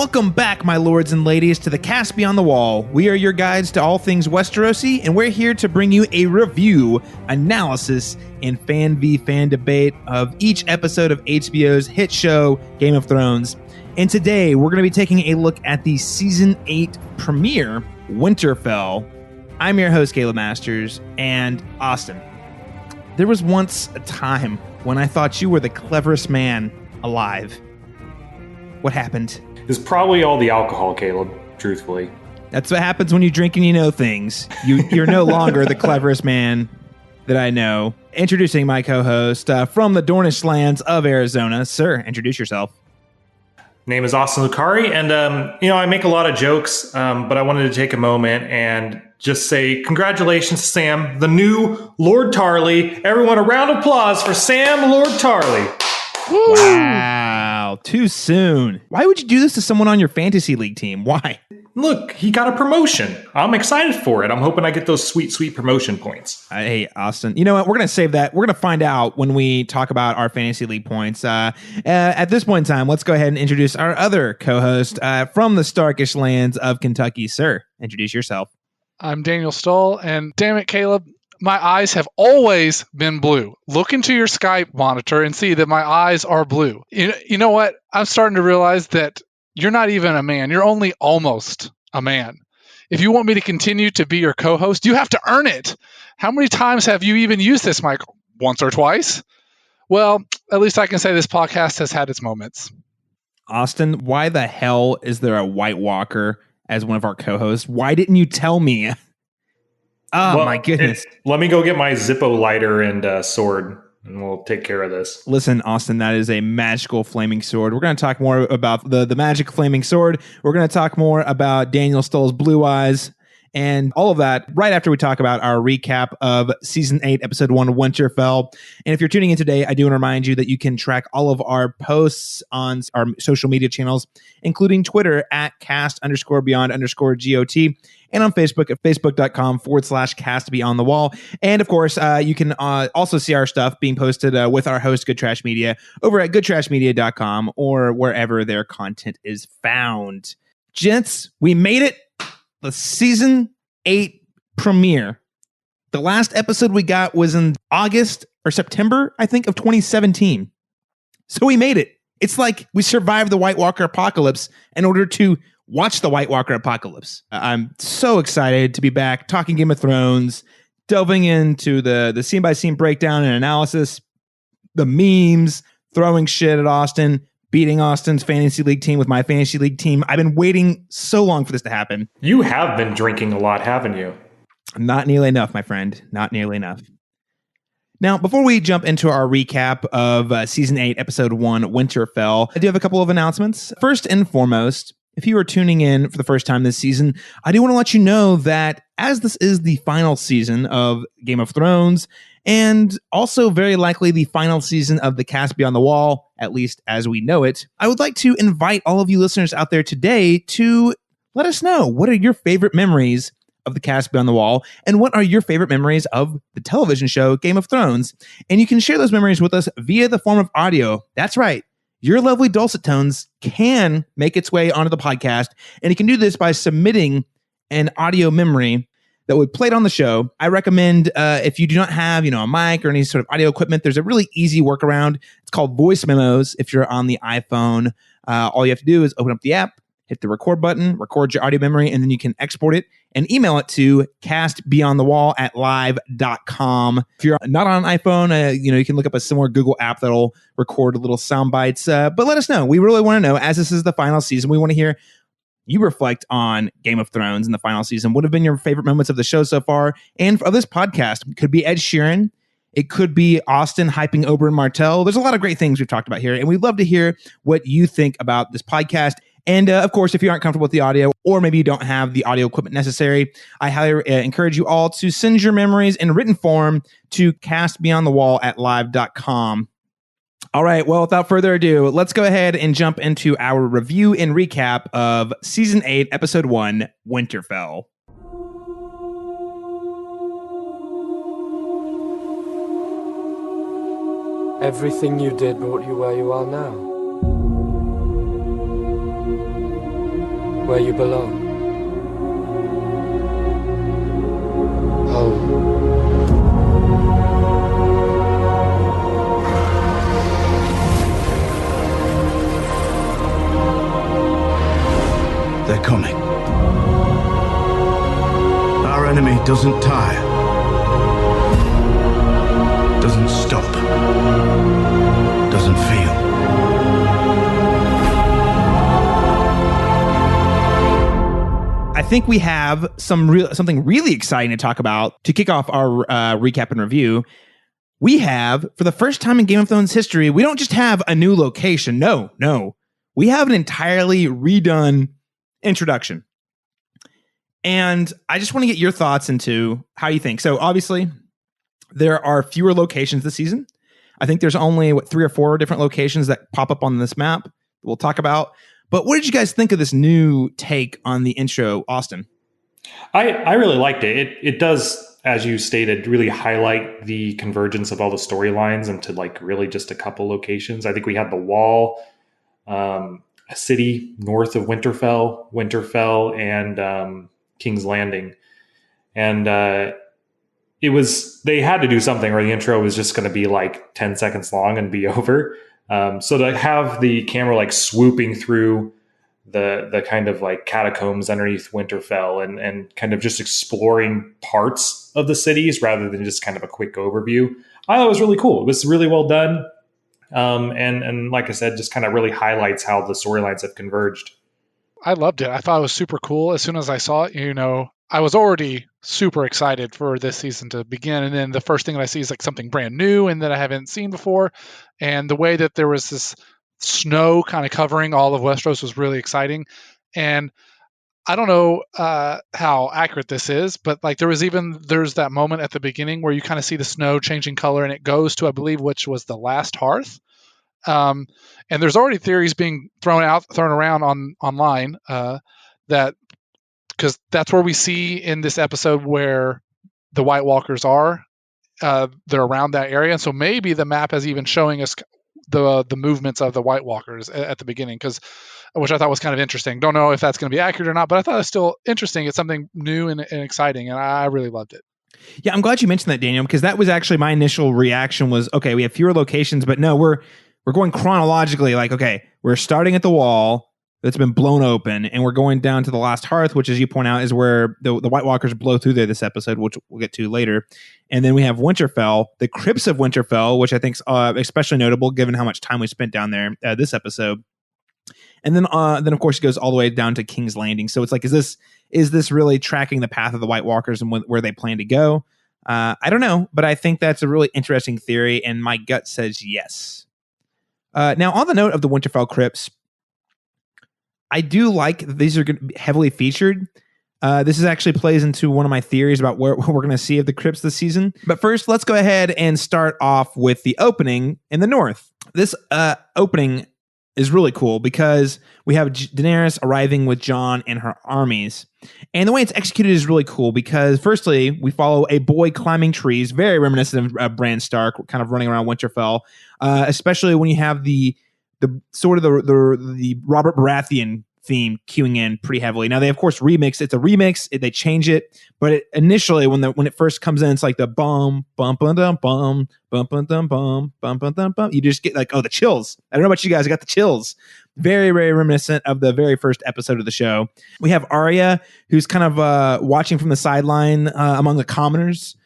Welcome back, my lords and ladies, to the Cast Beyond the Wall. We are your guides to all things Westerosi, and we're here to bring you a review, analysis, and fan v fan debate of each episode of HBO's hit show, Game of Thrones. And today, we're going to be taking a look at the Season 8 premiere, Winterfell. I'm your host, Caleb Masters, and Austin. There was once a time when I thought you were the cleverest man alive. What happened? It's probably all the alcohol, Caleb, truthfully. That's what happens when you drink and you know things. You're no longer the cleverest man that I know. Introducing my co-host from the Dornish lands of Arizona. Sir, introduce yourself. Name is Austin Lucari, and I make a lot of jokes, but I wanted to take a moment and just say congratulations to Sam, the new Lord Tarley. Everyone, a round of applause for Sam Lord Tarley. Woo. Wow, too soon. Why would you do this to someone on your fantasy league team? Why? Look, he got a promotion. I'm excited for it. I'm hoping I get those sweet, sweet promotion points. Hey, Austin, you know what? We're going to save that. We're going to find out when we talk about our fantasy league points. At this point in time, let's go ahead and introduce our other co-host from the Starkish lands of Kentucky. Sir, introduce yourself. I'm Daniel Stoll, and damn it, Caleb, my eyes have always been blue. Look into your Skype monitor and see that my eyes are blue. You know what? I'm starting to realize that you're not even a man. You're only almost a man. If you want me to continue to be your co-host, you have to earn it. How many times have you even used this mic? Once or twice? Well, at least I can say this podcast has had its moments. Austin, why the hell is there a White Walker as one of our co-hosts? Why didn't you tell me? Oh, my goodness. Let me go get my Zippo lighter and sword, and we'll take care of this. Listen, Austin, that is a magical flaming sword. We're going to talk more about the magic flaming sword. We're going to talk more about Daniel Stoll's blue eyes and all of that right after we talk about our recap of Season 8, Episode 1, Winterfell. And if you're tuning in today, I do want to remind you that you can track all of our posts on our social media channels, including Twitter at cast_beyond_GOT, and on Facebook at facebook.com/castbeyondthewall. And of course, you can also see our stuff being posted with our host, Good Trash Media, over at goodtrashmedia.com or wherever their content is found. Gents, we made it. The Season 8 premiere. The last episode we got was in August or September, I think, of 2017. So we made it. It's like we survived the White Walker apocalypse in order to watch the White Walker apocalypse. I'm so excited to be back talking Game of Thrones, delving into the scene-by-scene breakdown and analysis, the memes, throwing shit at Austin, beating Austin's fantasy league team with my fantasy league team. I've been waiting so long for this to happen. You have been drinking a lot, haven't you? Not nearly enough, my friend. Not nearly enough. Now, before we jump into our recap of Season 8, Episode 1, Winterfell, I do have a couple of announcements. First and foremost, if you are tuning in for the first time this season, I do want to let you know that as this is the final season of Game of Thrones, and also very likely the final season of the Cast Beyond the Wall, at least as we know it, I would like to invite all of you listeners out there today to let us know, what are your favorite memories of the Cast Beyond the Wall, and what are your favorite memories of the television show Game of Thrones? And you can share those memories with us via the form of audio. That's right. Your lovely dulcet tones can make its way onto the podcast, and you can do this by submitting an audio memory that would play it on the show. I recommend if you do not have, a mic or any sort of audio equipment, there's a really easy workaround. It's called voice memos. If you're on the iPhone, all you have to do is open up the app, hit the record button, record your audio memory, and then you can export it and email it to castbeyondthewall@live.com. If you're not on an iPhone, you can look up a similar Google app that'll record little sound bites. But let us know. We really want to know, as this is the final season, we want to hear you reflect on Game of Thrones in the final season. What have been your favorite moments of the show so far? And of this podcast, it could be Ed Sheeran. It could be Austin hyping Oberyn Martell. There's a lot of great things we've talked about here, and we'd love to hear what you think about this podcast. And of course, if you aren't comfortable with the audio, or maybe you don't have the audio equipment necessary, I highly encourage you all to send your memories in written form to castbeyondthewall@live.com. All right, well, without further ado, let's go ahead and jump into our review and recap of Season 8, Episode 1, Winterfell. Everything you did brought you where you are now. where you belong. Home. They're coming. Our enemy doesn't tire. Doesn't stop. Doesn't feel. I think we have something really exciting to talk about to kick off our recap and review. We have, for the first time in Game of Thrones history, we don't just have a new location. No. We have an entirely redone introduction. And I just want to get your thoughts into how you think. So obviously, there are fewer locations this season. I think there's only 3 or 4 different locations that pop up on this map that we'll talk about. But what did you guys think of this new take on the intro, Austin? I really liked it. It does, as you stated, really highlight the convergence of all the storylines into like really just a couple locations. I think we had the Wall, a city north of Winterfell, and King's Landing. And they had to do something, or the intro was just going to be like 10 seconds long and be over. So to have the camera like swooping through the kind of like catacombs underneath Winterfell and kind of just exploring parts of the cities rather than just kind of a quick overview, I thought it was really cool. It was really well done. And like I said, just kind of really highlights how the storylines have converged. I loved it. I thought it was super cool. As soon as I saw it, I was already super excited for this season to begin. And then the first thing that I see is like something brand new and that I haven't seen before. And the way that there was this snow kind of covering all of Westeros was really exciting. And I don't know how accurate this is, but like there's that moment at the beginning where you kind of see the snow changing color and it goes to, I believe, which was the last hearth. And there's already theories being thrown around online that, because that's where we see in this episode where the White Walkers are. They're around that area, and so maybe the map is even showing us the movements of the White Walkers at the beginning, which I thought was kind of interesting. Don't know if that's going to be accurate or not, but I thought it was still interesting. It's something new and exciting, and I really loved it. Yeah, I'm glad you mentioned that, Daniel, because that was actually my initial reaction was, okay, we have fewer locations, but no, we're going chronologically. Like, okay, we're starting at the Wall that's been blown open, and we're going down to the last hearth, which, as you point out, is where the White Walkers blow through there this episode, which we'll get to later. And then we have Winterfell, the crypts of Winterfell, which I think is especially notable given how much time we spent down there this episode. And then of course it goes all the way down to King's Landing. So it's like, is this really tracking the path of the White Walkers and where they plan to go? I don't know, but I think that's a really interesting theory, and my gut says yes. Now, on the note of the Winterfell crypts, I do like that these are going to be heavily featured. This is actually plays into one of my theories about what we're going to see of the crypts this season. But first, let's go ahead and start off with the opening in the north. This opening is really cool because we have Daenerys arriving with Jon and her armies. And the way it's executed is really cool because, firstly, we follow a boy climbing trees, very reminiscent of Bran Stark, kind of running around Winterfell, especially when you have the sort of the Robert Baratheon theme queuing in pretty heavily. Now they of course remix. It's a remix. They change it, but initially when it first comes in, it's like the bum bum bum dum bum bum bum dum bum bum bum dum bum. You just get like, oh, the chills. I don't know about you guys. I got the chills. Very, very reminiscent of the very first episode of the show. We have Arya, who's kind of watching from the sideline among the commoners.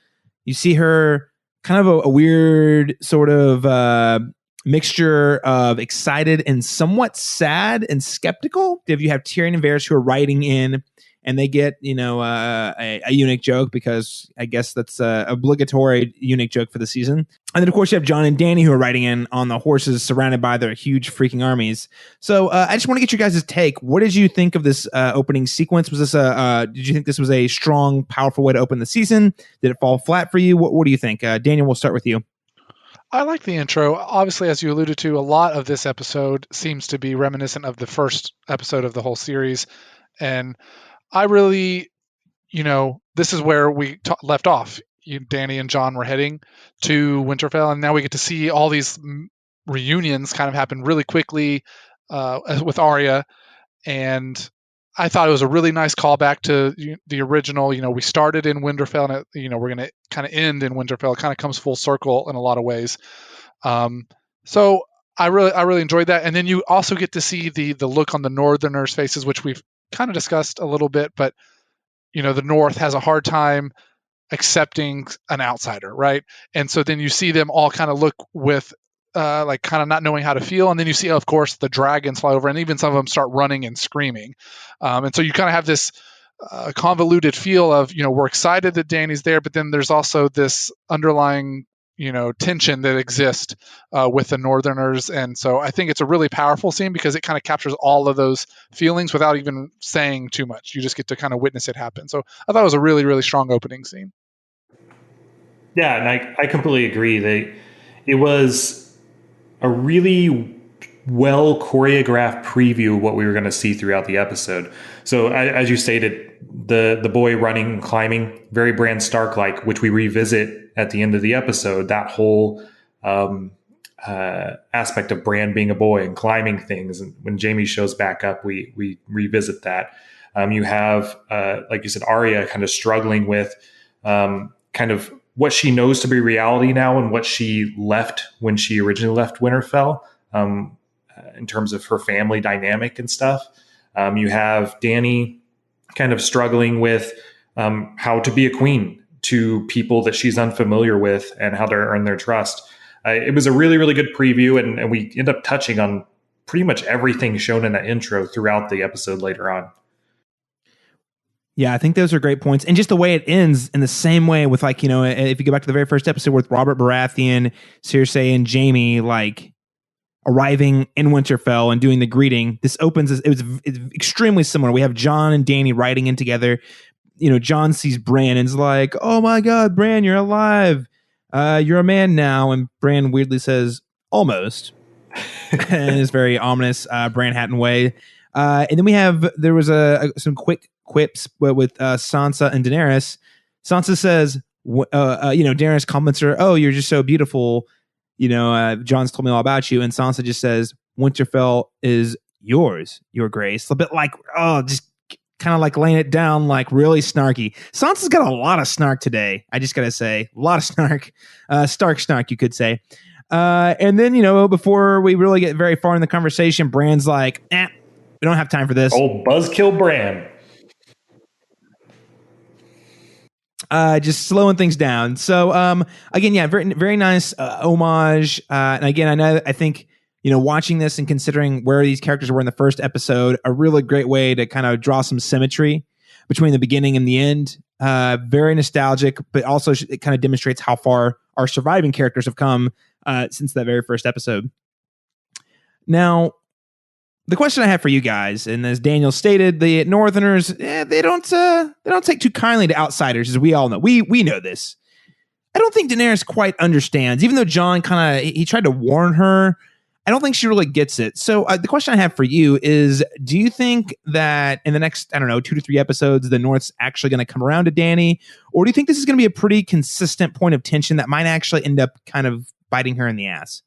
You see her kind of a weird sort of mixture of excited and somewhat sad and skeptical. If you have Tyrion and Varys who are writing in, and they get a eunuch joke because I guess that's a obligatory eunuch joke for the season. And then of course you have Jon and Dany who are riding in on the horses, surrounded by their huge freaking armies. So I just want to get you guys' take. What did you think of this opening sequence? Was this did you think this was a strong, powerful way to open the season? Did it fall flat for you? What do you think, Daniel? We'll start with you. I like the intro. Obviously, as you alluded to, a lot of this episode seems to be reminiscent of the first episode of the whole series. And I really, this is where we left off. Dany and Jon were heading to Winterfell, and now we get to see all these reunions kind of happen really quickly with Arya. And I thought it was a really nice callback to the original. We started in Winterfell, and we're going to kind of end in Winterfell. It kind of comes full circle in a lot of ways. So I really enjoyed that. And then you also get to see the look on the Northerners' faces, which we've kind of discussed a little bit. But the North has a hard time accepting an outsider, right? And so then you see them all kind of look with like kind of not knowing how to feel, and then you see, of course, the dragons fly over, and even some of them start running and screaming, and so you kind of have this convoluted feel of we're excited that Dany's there, but then there's also this underlying tension that exists with the Northerners. And so I think it's a really powerful scene because it kind of captures all of those feelings without even saying too much. You just get to kind of witness it happen. So I thought it was a really, really strong opening scene. Yeah, and I completely agree. It was a really well choreographed preview of what we were going to see throughout the episode. So as you stated, the boy running and climbing, very Bran Stark like, which we revisit at the end of the episode. That whole aspect of Bran being a boy and climbing things, and when Jaime shows back up, we revisit that. You have like you said, Arya kind of struggling with kind of what she knows to be reality now and what she left when she originally left Winterfell, in terms of her family dynamic and stuff. You have Dany kind of struggling with how to be a queen to people that she's unfamiliar with and how to earn their trust. It was a really, really good preview, and we end up touching on pretty much everything shown in that intro throughout the episode later on. Yeah, I think those are great points. And just the way it ends in the same way with, like, if you go back to the very first episode with Robert Baratheon, Cersei, and Jaime, like, arriving in Winterfell and doing the greeting, this opens, it's extremely similar. We have Jon and Dany riding in together. Jon sees Bran and is like, "Oh my God, Bran, you're alive. You're a man now." And Bran weirdly says, "Almost." And it's very ominous, Bran Hatton way. And then there was some quick quips with Sansa and Daenerys. Sansa says, Daenerys comments her, "Oh, you're just so beautiful. Jon's told me all about you." And Sansa just says, "Winterfell is yours, your grace." A bit like, just kind of like laying it down, like really snarky. Sansa's got a lot of snark today. I just got to say, a lot of snark, Stark snark, you could say. And then, before we really get very far in the conversation, Bran's like, we don't have time for this. Old buzzkill Bran. Just slowing things down. So, again, yeah, very, very nice homage. And again, I think, watching this and considering where these characters were in the first episode, a really great way to kind of draw some symmetry between the beginning and the end. Very nostalgic, but also it kind of demonstrates how far our surviving characters have come since that very first episode. Now, the question I have for you guys, and as Daniel stated, the Northerners, they don't take too kindly to outsiders, as we all know. We know this. I don't think Daenerys quite understands, even though Jon he tried to warn her. I don't think she really gets it. So the question I have for you is, do you think that in the next, 2 to 3 episodes, the North's actually going to come around to Dany? Or do you think this is going to be a pretty consistent point of tension that might actually end up kind of biting her in the ass?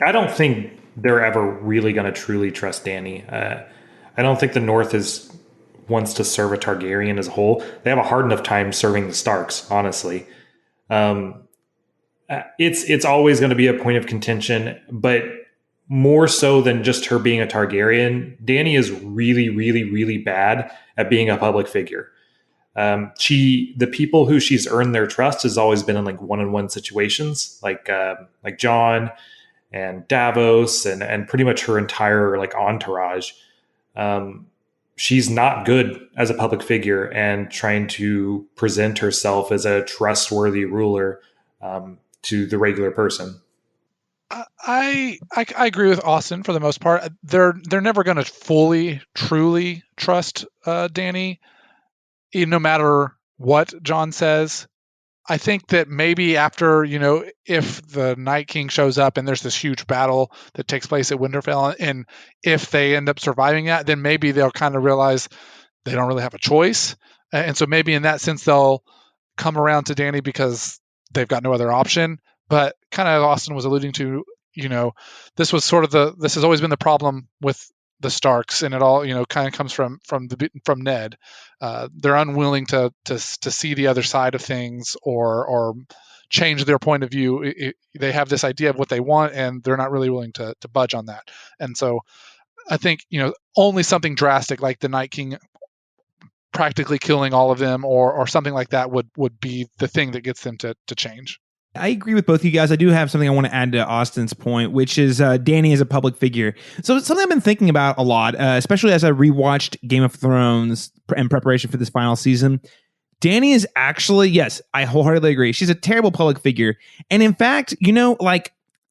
I don't think they're ever really going to truly trust Dany. I don't think the North wants to serve a Targaryen as a whole. They have a hard enough time serving the Starks, honestly. It's always going to be a point of contention, but more so than just her being a Targaryen, Dany is really, really, really bad at being a public figure. The people who she's earned their trust has always been in like one-on-one situations, like Jon and Davos and pretty much her entire like entourage. She's not good as a public figure and trying to present herself as a trustworthy ruler to the regular person. I agree with Austin for the most part. They're never going to fully, truly trust Dany, no matter what Jon says. I think that maybe after, if the Night King shows up and there's this huge battle that takes place at Winterfell, and if they end up surviving that, then maybe they'll kind of realize they don't really have a choice. And so maybe in that sense, they'll come around to Dany because they've got no other option. But kind of Austin was alluding to, this was sort of this has always been the problem with the Starks, and it all kind of comes from Ned. They're unwilling to see the other side of things or change their point of view. They have this idea of what they want, and they're not really willing to budge on that. And so I think only something drastic like the Night King practically killing all of them or something like that would be the thing that gets them to change. I agree with both of you guys. I do have something I want to add to Austin's point, which is Dany as a public figure. So it's something I've been thinking about a lot, especially as I rewatched Game of Thrones in preparation for this final season. Dany is actually, yes, I wholeheartedly agree. She's a terrible public figure. And in fact,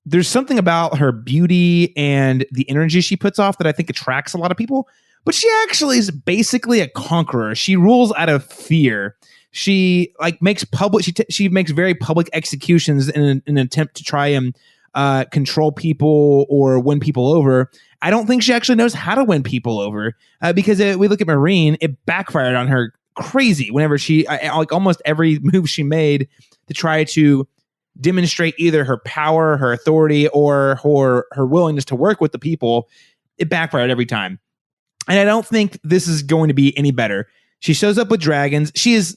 there's something about her beauty and the energy she puts off that I think attracts a lot of people. But she actually is basically a conqueror. She rules out of fear. She makes public. She makes very public executions in an attempt to try and control people or win people over. I don't think she actually knows how to win people over because we look at Meereen, it backfired on her crazy. Whenever she almost every move she made to try to demonstrate either her power, her authority, or her willingness to work with the people, it backfired every time. And I don't think this is going to be any better. She shows up with dragons. She's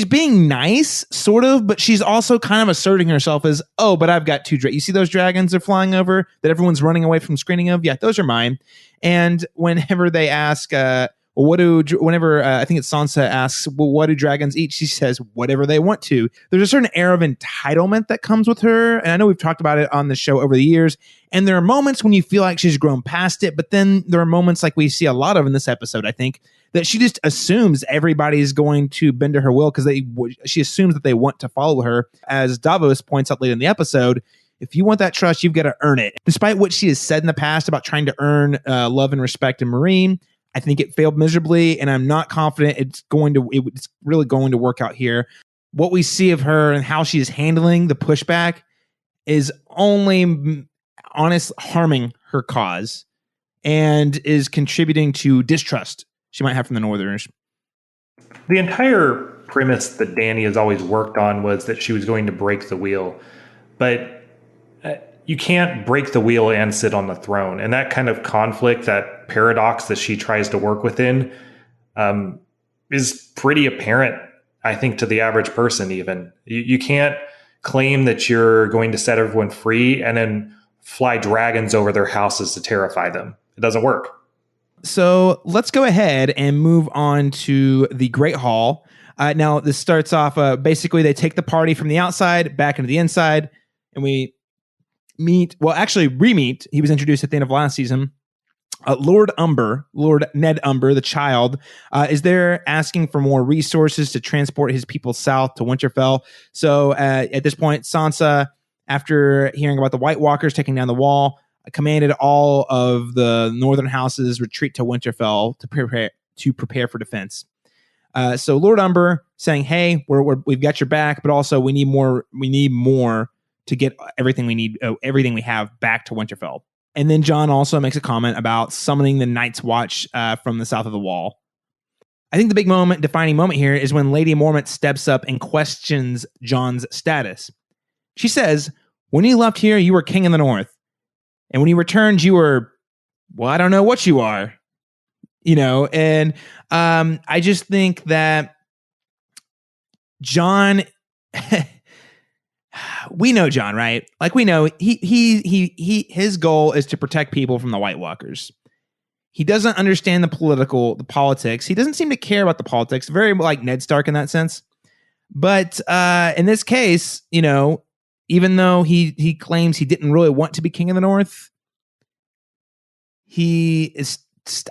being nice, sort of, but she's also kind of asserting herself as, oh, but I've got 2 dragons. You see those dragons are flying over that everyone's running away from screening of? Yeah, those are mine. And whenever they ask, I think it's Sansa asks, well, what do dragons eat? She says, whatever they want to. There's a certain air of entitlement that comes with her. And I know we've talked about it on the show over the years. And there are moments when you feel like she's grown past it. But then there are moments like we see a lot of in this episode, I think, that she just assumes everybody's going to bend to her will because she assumes that they want to follow her. As Davos points out later in the episode, if you want that trust, you've got to earn it. Despite what she has said in the past about trying to earn love and respect in Meereen, I think it failed miserably, and I'm not confident it's really going to work out here. What we see of her and how she is handling the pushback is only harming her cause and is contributing to distrust she might have from the Northerners. The entire premise that Dany has always worked on was that she was going to break the wheel. But you can't break the wheel and sit on the throne. And that kind of conflict, that paradox that she tries to work within, is pretty apparent, I think, to the average person even. You can't claim that you're going to set everyone free and then fly dragons over their houses to terrify them. It doesn't work. So let's go ahead and move on to the Great Hall. Now, this starts off, basically, they take the party from the outside back into the inside, and we re-meet. He was introduced at the end of last season. Lord Ned Umber, the child, is there asking for more resources to transport his people south to Winterfell. So at this point, Sansa, after hearing about the White Walkers taking down the wall, commanded all of the northern houses retreat to Winterfell to prepare for defense. So Lord Umber saying, "Hey, we've got your back, but also we need more. We need more to get everything we need, everything we have back to Winterfell." And then Jon also makes a comment about summoning the Night's Watch from the south of the wall. I think the defining moment here is when Lady Mormont steps up and questions Jon's status. She says, "When you left here, you were king in the north. And when you returned, you were, well, I don't know what you are." And I just think that Jon, we know Jon, right? Like, we know his goal is to protect people from the White Walkers. He doesn't understand the politics. He doesn't seem to care about the politics, very like Ned Stark in that sense. But in this case, even though he claims he didn't really want to be king of the North, he is,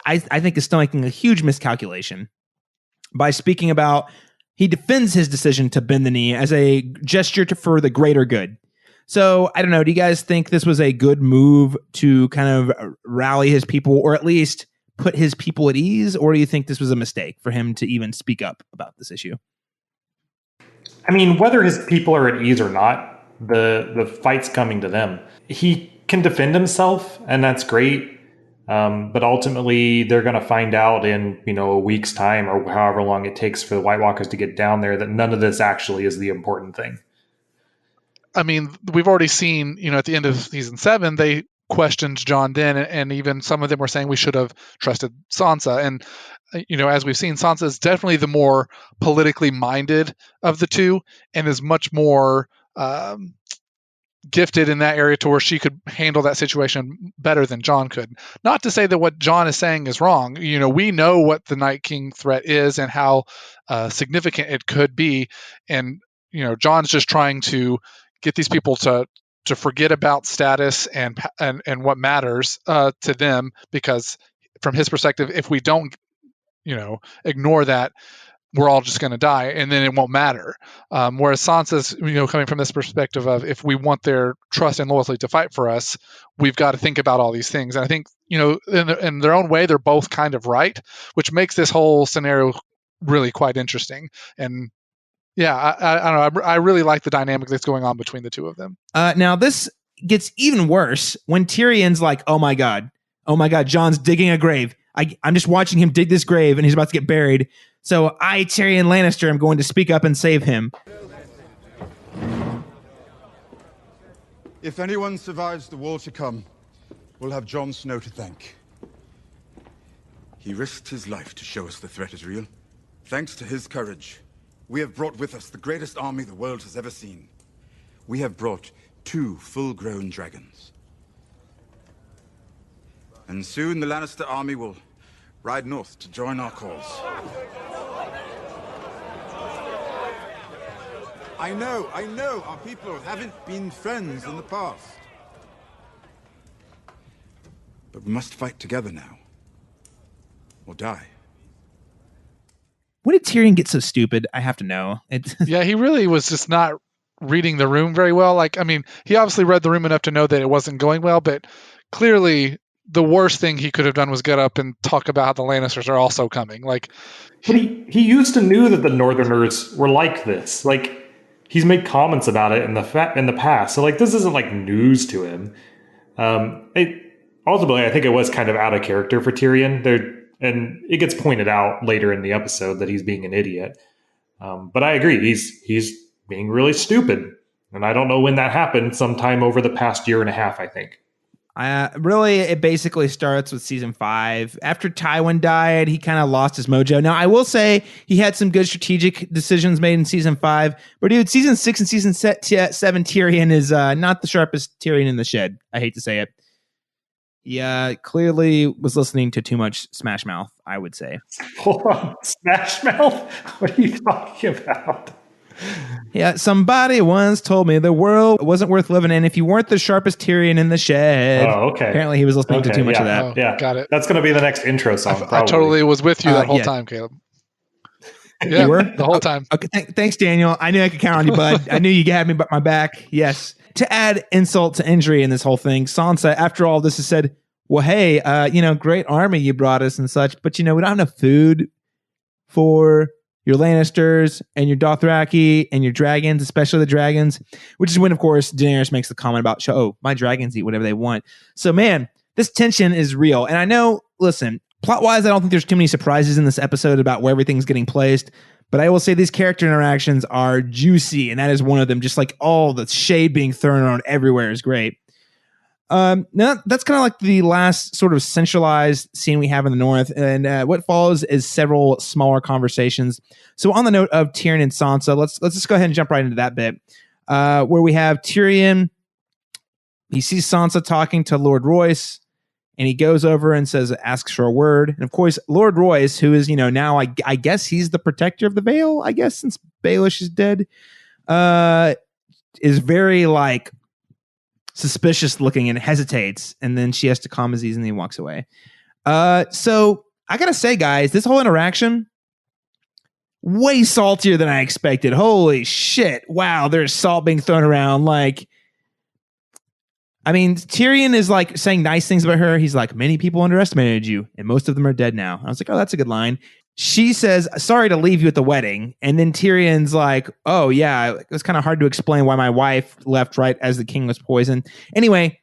I think, is still making a huge miscalculation by speaking about. He defends his decision to bend the knee as a gesture for the greater good. So I don't know. Do you guys think this was a good move to kind of rally his people, or at least put his people at ease, or do you think this was a mistake for him to even speak up about this issue? I mean, whether his people are at ease or not, the fight's coming to them. He can defend himself, and that's great. But ultimately, they're going to find out in a week's time, or however long it takes for the White Walkers to get down there, that none of this actually is the important thing. I mean, we've already seen, at the end of season 7, they questioned Jon then, and even some of them were saying we should have trusted Sansa. And as we've seen, Sansa is definitely the more politically minded of the two, and is much more gifted in that area to where she could handle that situation better than Jon could. Not to say that what Jon is saying is wrong. We know what the Night King threat is and how significant it could be, and Jon's just trying to get these people to forget about status and what matters to them, because from his perspective, if we don't ignore that, we're all just going to die, and then it won't matter. Whereas Sansa's, coming from this perspective of, if we want their trust and loyalty to fight for us, we've got to think about all these things. And I think, in their own way, they're both kind of right, which makes this whole scenario really quite interesting. And yeah, I don't know. I really like the dynamic that's going on between the two of them. Now this gets even worse when Tyrion's like, oh my God, Jon's digging a grave. I'm just watching him dig this grave and he's about to get buried. So I, Tyrion Lannister, am going to speak up and save him. If anyone survives the war to come, we'll have Jon Snow to thank. He risked his life to show us the threat is real. Thanks to his courage, we have brought with us the greatest army the world has ever seen. We have brought 2 full-grown dragons. And soon the Lannister army will ride north to join our cause. I know, our people haven't been friends in the past. But we must fight together now, or die. When did Tyrion get so stupid? I have to know. Yeah, he really was just not reading the room very well. He obviously read the room enough to know that it wasn't going well, but clearly the worst thing he could have done was get up and talk about how the Lannisters are also coming. But he used to knew that the Northerners were like this. He's made comments about it in the past. So this isn't news to him. Ultimately, I think it was kind of out of character for Tyrion. And it gets pointed out later in the episode that he's being an idiot. But I agree, he's being really stupid. And I don't know when that happened, sometime over the past year and a half, I think. Really, it basically starts with season 5. After Tywin died, he kind of lost his mojo. Now, I will say he had some good strategic decisions made in season 5. But dude, season 6 and season 7 Tyrion is not the sharpest Tyrion in the shed. I hate to say it. He clearly was listening to too much Smash Mouth, I would say. Hold on, Smash Mouth? What are you talking about? Yeah, somebody once told me the world wasn't worth living in if you weren't the sharpest Tyrion in the shed. Oh, okay. Apparently he was listening to too much of that. Oh, yeah, got it. That's going to be the next intro song, I totally was with you that whole yeah. time, Caleb. Yeah, you were? the whole time. Okay, thanks, Daniel. I knew I could count on you, bud. I knew you had me but my back. Yes. To add insult to injury in this whole thing, Sansa, after all this, has said, well, hey, great army you brought us and such, but we don't have enough food for your Lannisters and your Dothraki and your dragons, especially the dragons, which is when, of course, Daenerys makes the comment about, oh, my dragons eat whatever they want. So, man, this tension is real. And I know, listen, plot-wise, I don't think there's too many surprises in this episode about where everything's getting placed, but I will say these character interactions are juicy, and that is one of them. Just all the shade being thrown around everywhere is great. Now that's kind of like the last sort of centralized scene we have in the north, and what follows is several smaller conversations. So on the note of Tyrion and Sansa, let's just go ahead and jump right into that bit, where we have Tyrion. He sees Sansa talking to Lord Royce, and he goes over and asks for a word. And of course, Lord Royce, who is now I guess he's the protector of the Vale, I guess, since Baelish is dead, is very suspicious looking and hesitates, and then she has to calm his ease, and he walks away. So I gotta say, guys, this whole interaction way saltier than I expected. Holy shit! Wow, there's salt being thrown around. Tyrion is saying nice things about her. He's like, many people underestimated you, and most of them are dead now. I was like, oh, that's a good line. She says, sorry to leave you at the wedding. And then Tyrion's like, oh, yeah, it was kind of hard to explain why my wife left right as the king was poisoned. Anyway,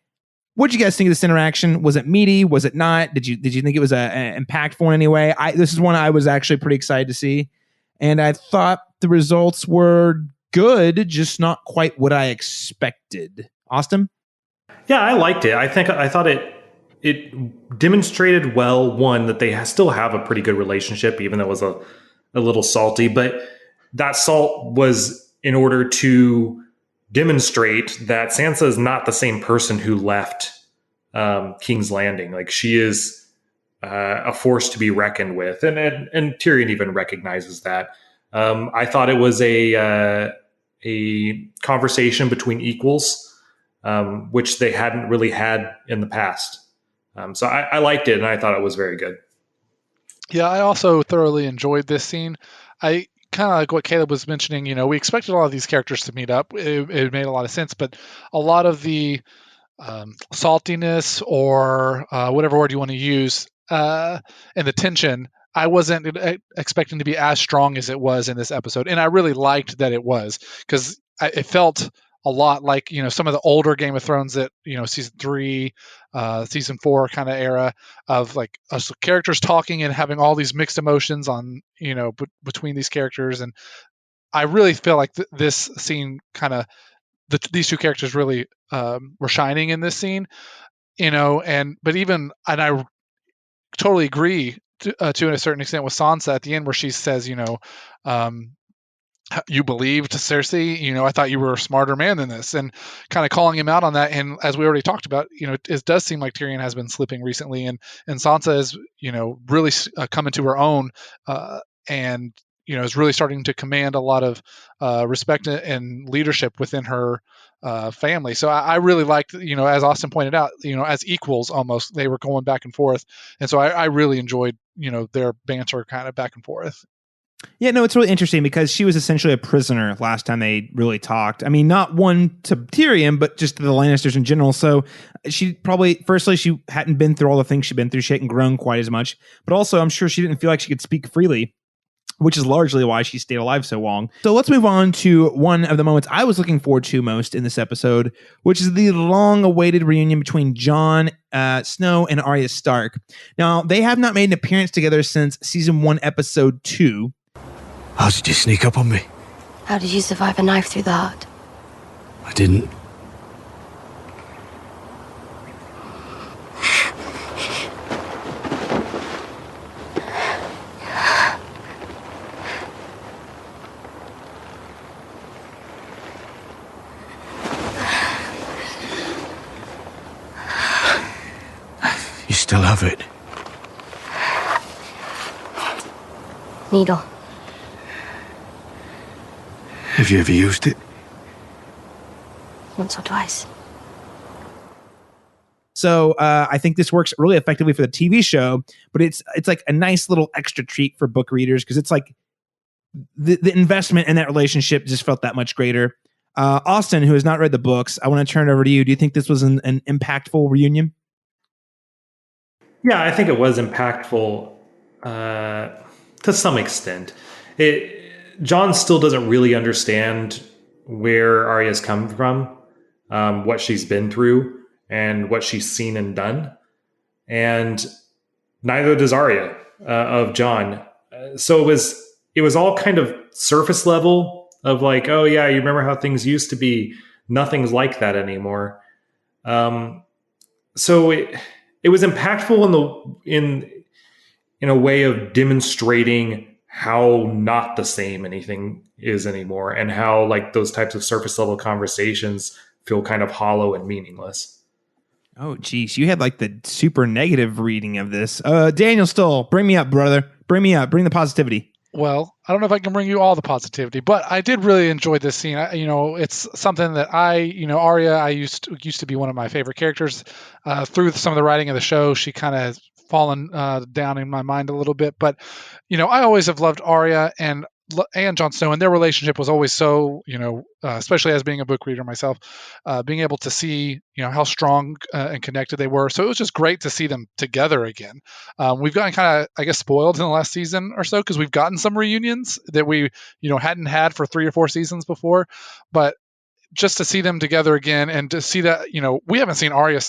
what'd you guys think of this interaction? Was it meaty? Was it not? Did you think it was impactful in any way? This is one I was actually pretty excited to see. And I thought the results were good, just not quite what I expected. Austin? Yeah, I liked it. I thought it demonstrated well, one, that they still have a pretty good relationship, even though it was a little salty. But that salt was in order to demonstrate that Sansa is not the same person who left King's Landing. Like, she is a force to be reckoned with, and Tyrion even recognizes that. I thought it was a conversation between equals, which they hadn't really had in the past. So I liked it, and I thought it was very good. Yeah, I also thoroughly enjoyed this scene. I kind of like what Caleb was mentioning. We expected a lot of these characters to meet up. It made a lot of sense, but a lot of the saltiness, or whatever word you want to use, and the tension, I wasn't expecting to be as strong as it was in this episode. And I really liked that it was, because it felt a lot like, some of the older Game of Thrones that, season 3, season 4 kind of era of like us characters talking and having all these mixed emotions on, between these characters. And I really feel like this scene kind of, these two characters really were shining in this scene, and I totally agree to a certain extent with Sansa at the end, where she says, um, you believed Cersei, I thought you were a smarter man than this, and kind of calling him out on that. And as we already talked about, it does seem like Tyrion has been slipping recently, and Sansa is, really coming to her own, and is really starting to command a lot of respect and leadership within her family. So I really liked, as Austin pointed out, as equals almost, they were going back and forth, and so I really enjoyed, their banter kind of back and forth. Yeah, no, it's really interesting because she was essentially a prisoner last time they really talked. I mean, not one to Tyrion, but just to the Lannisters in general. So she probably, firstly, she hadn't been through all the things she'd been through. She hadn't grown quite as much. But also, I'm sure she didn't feel like she could speak freely, which is largely why she stayed alive so long. So let's move on to one of the moments I was looking forward to most in this episode, which is the long-awaited reunion between Jon Snow and Arya Stark. Now, they have not made an appearance together since season 1, episode 2. How did you sneak up on me? How did you survive a knife through the heart? I didn't. You still have it? Needle. Have you ever used it? Once or twice. So I think this works really effectively for the TV show, but it's like a nice little extra treat for book readers, because it's like the investment in that relationship just felt that much greater. Austin, who has not read the books, I want to turn it over to you. Do you think this was an impactful reunion? Yeah, I think it was impactful to some extent. Jon still doesn't really understand where Arya's come from, what she's been through, and what she's seen and done. And neither does Arya of Jon. So it was all kind of surface level of like, oh yeah, you remember how things used to be? Nothing's like that anymore. So it was impactful in a way of demonstrating how not the same anything is anymore, and how like those types of surface level conversations feel kind of hollow and meaningless. Oh, geez. You had like the super negative reading of this. Daniel Stoll, bring me up, brother. Bring me up. Bring the positivity. Well, I don't know if I can bring you all the positivity, but I did really enjoy this scene. It's something that Arya, I used to be one of my favorite characters. Through some of the writing of the show, she kind of fallen down in my mind a little bit. But, I always have loved Arya and Jon Snow, and their relationship was always so, especially as being a book reader myself, being able to see, how strong and connected they were. So it was just great to see them together again. We've gotten kind of, I guess, spoiled in the last season or so, because we've gotten some reunions that we, hadn't had for 3 or 4 seasons before. But just to see them together again, and to see that, we haven't seen Arya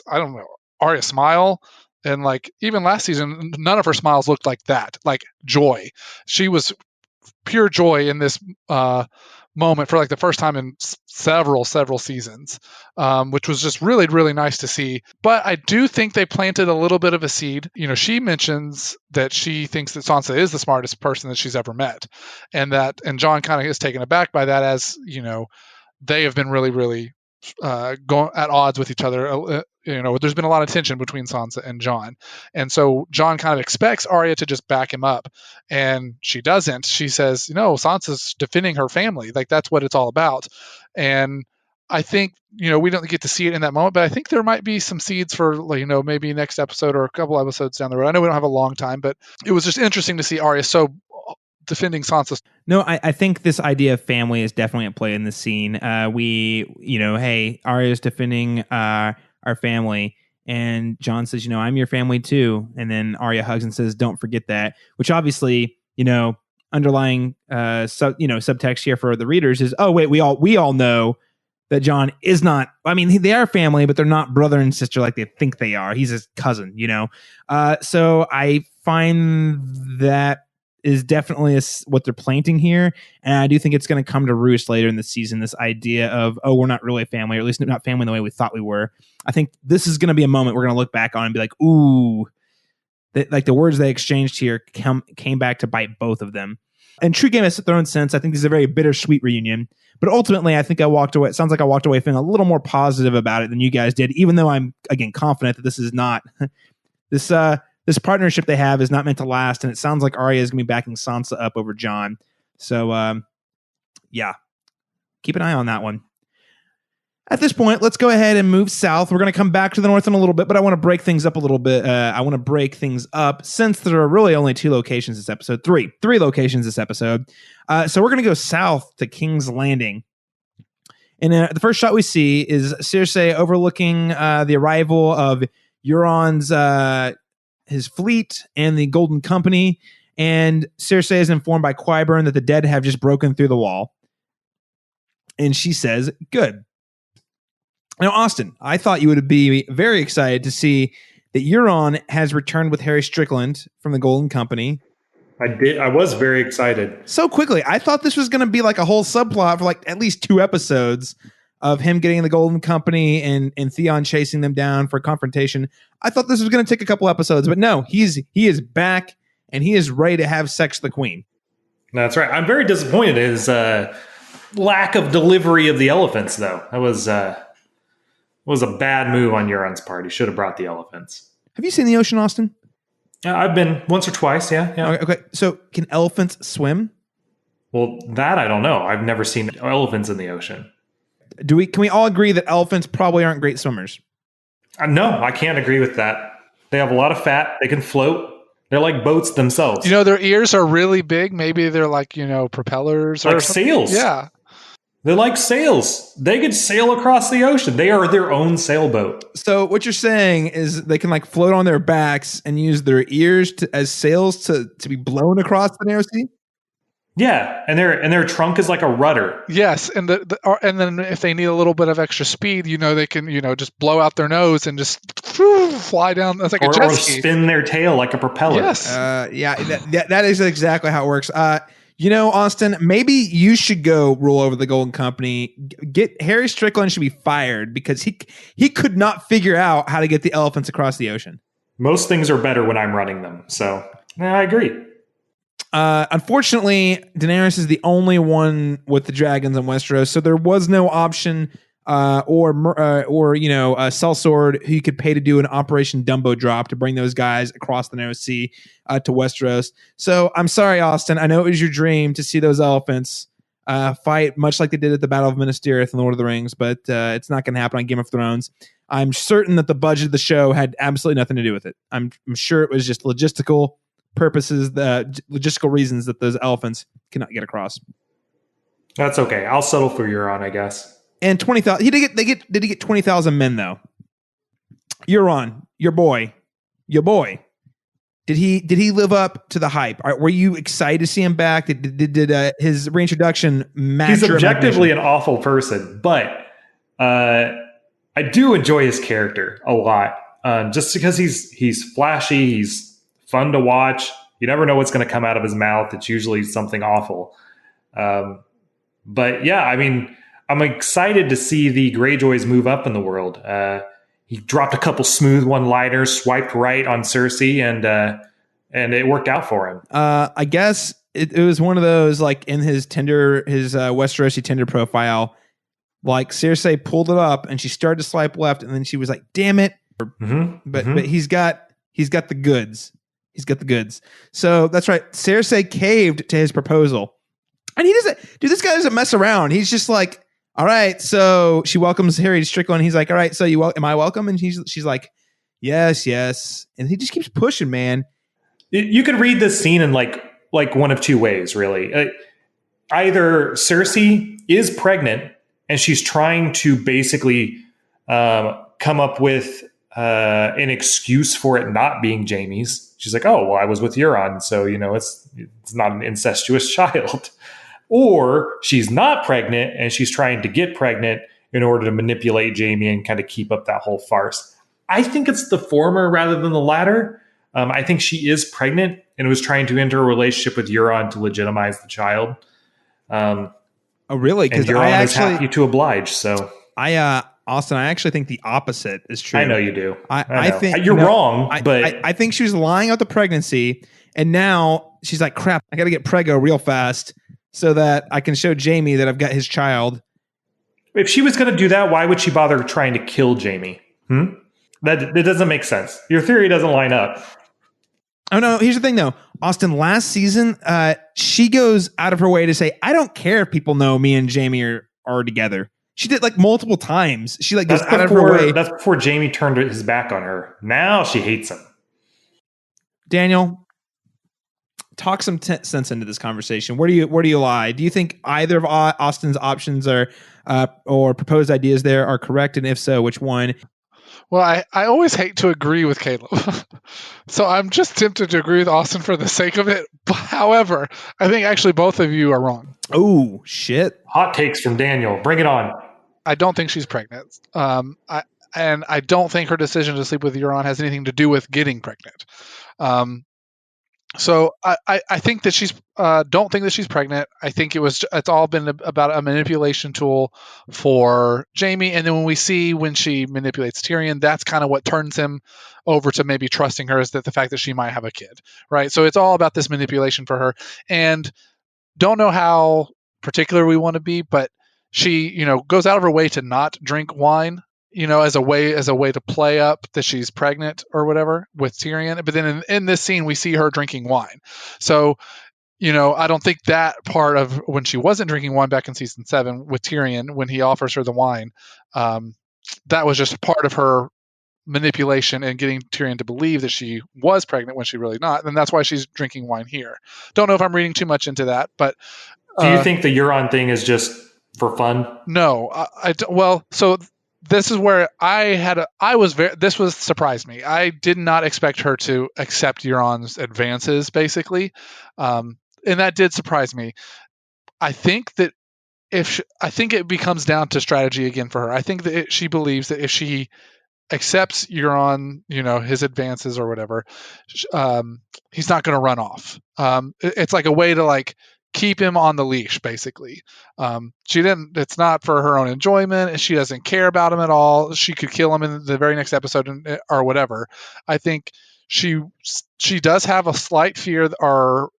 smile. And like even last season, none of her smiles looked like that, like joy. She was pure joy in this moment for like the first time in several seasons, which was just really, really nice to see. But I do think they planted a little bit of a seed. She mentions that she thinks that Sansa is the smartest person that she's ever met, and Jon kind of is taken aback by that, as they have been really, really going at odds with each other. There's been a lot of tension between Sansa and Jon, and so Jon kind of expects Arya to just back him up, and she doesn't. She says, Sansa's defending her family, like that's what it's all about. And I think we don't get to see it in that moment, but I think there might be some seeds for maybe next episode or a couple episodes down the road. I know we don't have a long time, but it was just interesting to see Arya so defending Sansa. No, I think this idea of family is definitely at play in this scene. Hey, Arya's defending our family, and Jon says, I'm your family too. And then Arya hugs and says, don't forget that, which obviously, underlying subtext here for the readers is, oh wait, we all know that Jon is not, they are family, but they're not brother and sister like they think they are. He's his cousin, so I find that is definitely what they're planting here. And I do think it's going to come to roost later in the season, this idea of, oh, we're not really a family, or at least not family in the way we thought we were. I think this is going to be a moment we're going to look back on and be like, ooh, like the words they exchanged here came back to bite both of them. In true Game of Thrones sense, I think this is a very bittersweet reunion. But ultimately, I think it sounds like I walked away feeling a little more positive about it than you guys did, even though I'm, again, confident that this is not... This partnership they have is not meant to last, and it sounds like Arya is going to be backing Sansa up over Jon. So, yeah, keep an eye on that one. At this point, let's go ahead and move south. We're going to come back to the north in a little bit, but I want to break things up a little bit. I want to break things up since there are really only 2 locations this episode. Three locations this episode. So we're going to go south to King's Landing. And the first shot we see is Cersei overlooking the arrival of Euron's... his fleet and the Golden Company, and Cersei is informed by Qyburn that the dead have just broken through the wall. And she says, good. Now, Austin, I thought you would be very excited to see that Euron has returned with Harry Strickland from the Golden Company. I did. I was very excited. So quickly. I thought this was going to be like a whole subplot for like at least 2 episodes of him getting in the Golden Company and Theon chasing them down for a confrontation. I thought this was going to take a couple episodes, but no, he is back and he is ready to have sex with the Queen. That's right. I'm very disappointed in his lack of delivery of the elephants, though. That was a bad move on Euron's part. He should have brought the elephants. Have you seen the ocean, Austin? I've been once or twice. Yeah. Okay. So can elephants swim? Well, that I don't know. I've never seen elephants in the ocean. Can we all agree that elephants probably aren't great swimmers? No, I can't agree with that. They have a lot of fat. They can float. They're like boats themselves. Their ears are really big. Maybe they're like, propellers. Like or sails. Yeah. They're like sails. They could sail across the ocean. They are their own sailboat. So what you're saying is they can like float on their backs and use their ears as sails to be blown across the narrow sea? Yeah, and their trunk is like a rudder. Yes, and and then if they need a little bit of extra speed, they can just blow out their nose and just fly down. That's like a jet ski. Or spin their tail like a propeller. Yes. That is exactly how it works. Austin, maybe you should go rule over the Golden Company. Harry Strickland should be fired because he could not figure out how to get the elephants across the ocean. Most things are better when I'm running them. So I agree. Unfortunately, Daenerys is the only one with the dragons in Westeros, so there was no option or a sellsword who you could pay to do an Operation Dumbo Drop to bring those guys across the narrow sea to Westeros. So I'm sorry, Austin. I know it was your dream to see those elephants fight much like they did at the Battle of Minas Tirith in Lord of the Rings, but it's not going to happen on Game of Thrones. I'm certain that the budget of the show had absolutely nothing to do with it. I'm sure it was just logistical purposes, the logistical reasons that those elephants cannot get across. That's okay. I'll settle for Euron, I guess. And 20,000. Did he get 20,000 men though? Euron, your boy. Did he live up to the hype? Were you excited to see him back? Did his reintroduction match? He's objectively an awful person, but I do enjoy his character a lot. Just because he's flashy, he's fun to watch. You never know what's going to come out of his mouth. It's usually something awful. But yeah, I mean, I'm excited to see the Greyjoys move up in the world. He dropped a couple smooth one-liners, swiped right on Cersei, and it worked out for him. I guess it was one of those, like, in his Westerosi Tinder profile, like Cersei pulled it up and she started to swipe left, and then she was like, "Damn it!" But he's got the goods. He's got the goods. So that's right. Cersei caved to his proposal, and he doesn't. Dude, this guy doesn't mess around. He's just like, "All right." So she welcomes Harry Strickland. He's like, "All right. So am I welcome?" And she's like, "Yes, yes." And he just keeps pushing, man. You could read this scene in like one of two ways, really. Either Cersei is pregnant and she's trying to basically come up with an excuse for it not being Jaime's. She's like, "Oh, well, I was with Euron, so it's not an incestuous child." Or she's not pregnant and she's trying to get pregnant in order to manipulate Jaime and kind of keep up that whole farce. I think it's the former rather than the latter. I think she is pregnant and was trying to enter a relationship with Euron to legitimize the child. Oh, really? And Euron is happy to oblige. So Austin, I actually think the opposite is true. I know you do. I think you're wrong, but I think she was lying about the pregnancy, and now she's like, "Crap, I got to get preggo real fast so that I can show Jaime that I've got his child." If she was going to do that, why would she bother trying to kill Jaime? That doesn't make sense. Your theory doesn't line up. Oh, no. Here's the thing, though. Austin, last season, she goes out of her way to say, "I don't care if people know me and Jaime are together." She did like multiple times. She like goes out of her way. That's before Jaime turned his back on her. Now she hates him. Daniel, talk some sense into this conversation. Where do you lie? Do you think either of Austin's options are or proposed ideas there are correct? And if so, which one? Well, I always hate to agree with Caleb. So I'm just tempted to agree with Austin for the sake of it. However, I think actually both of you are wrong. Oh, shit. Hot takes from Daniel. Bring it on. I don't think she's pregnant. I don't think her decision to sleep with Euron has anything to do with getting pregnant. So I think that she's don't think that she's pregnant. I think it's all been about a manipulation tool for Jaime. And then when she manipulates Tyrion, that's kind of what turns him over to maybe trusting her, is that the fact that she might have a kid, right? So it's all about this manipulation for her. And don't know how particular we want to be, but she, goes out of her way to not drink wine, as a way to play up that she's pregnant or whatever with Tyrion. But then in this scene, we see her drinking wine. So, I don't think that part of when she wasn't drinking wine back in season 7 with Tyrion, when he offers her the wine, that was just part of her manipulation and getting Tyrion to believe that she was pregnant when she really not. And that's why she's drinking wine here. Don't know if I'm reading too much into that, but do you think the Euron thing is just for fun? No, so this is where this was surprised me. I did not expect her to accept Euron's advances, basically. And that did surprise me. I think that I think it becomes down to strategy again for her. I think that she believes that if she accepts Euron, his advances or whatever, he's not going to run off. It's like a way to keep him on the leash, basically. It's not for her own enjoyment, and she doesn't care about him at all. She could kill him in the very next episode or whatever. I think she does have a slight fear that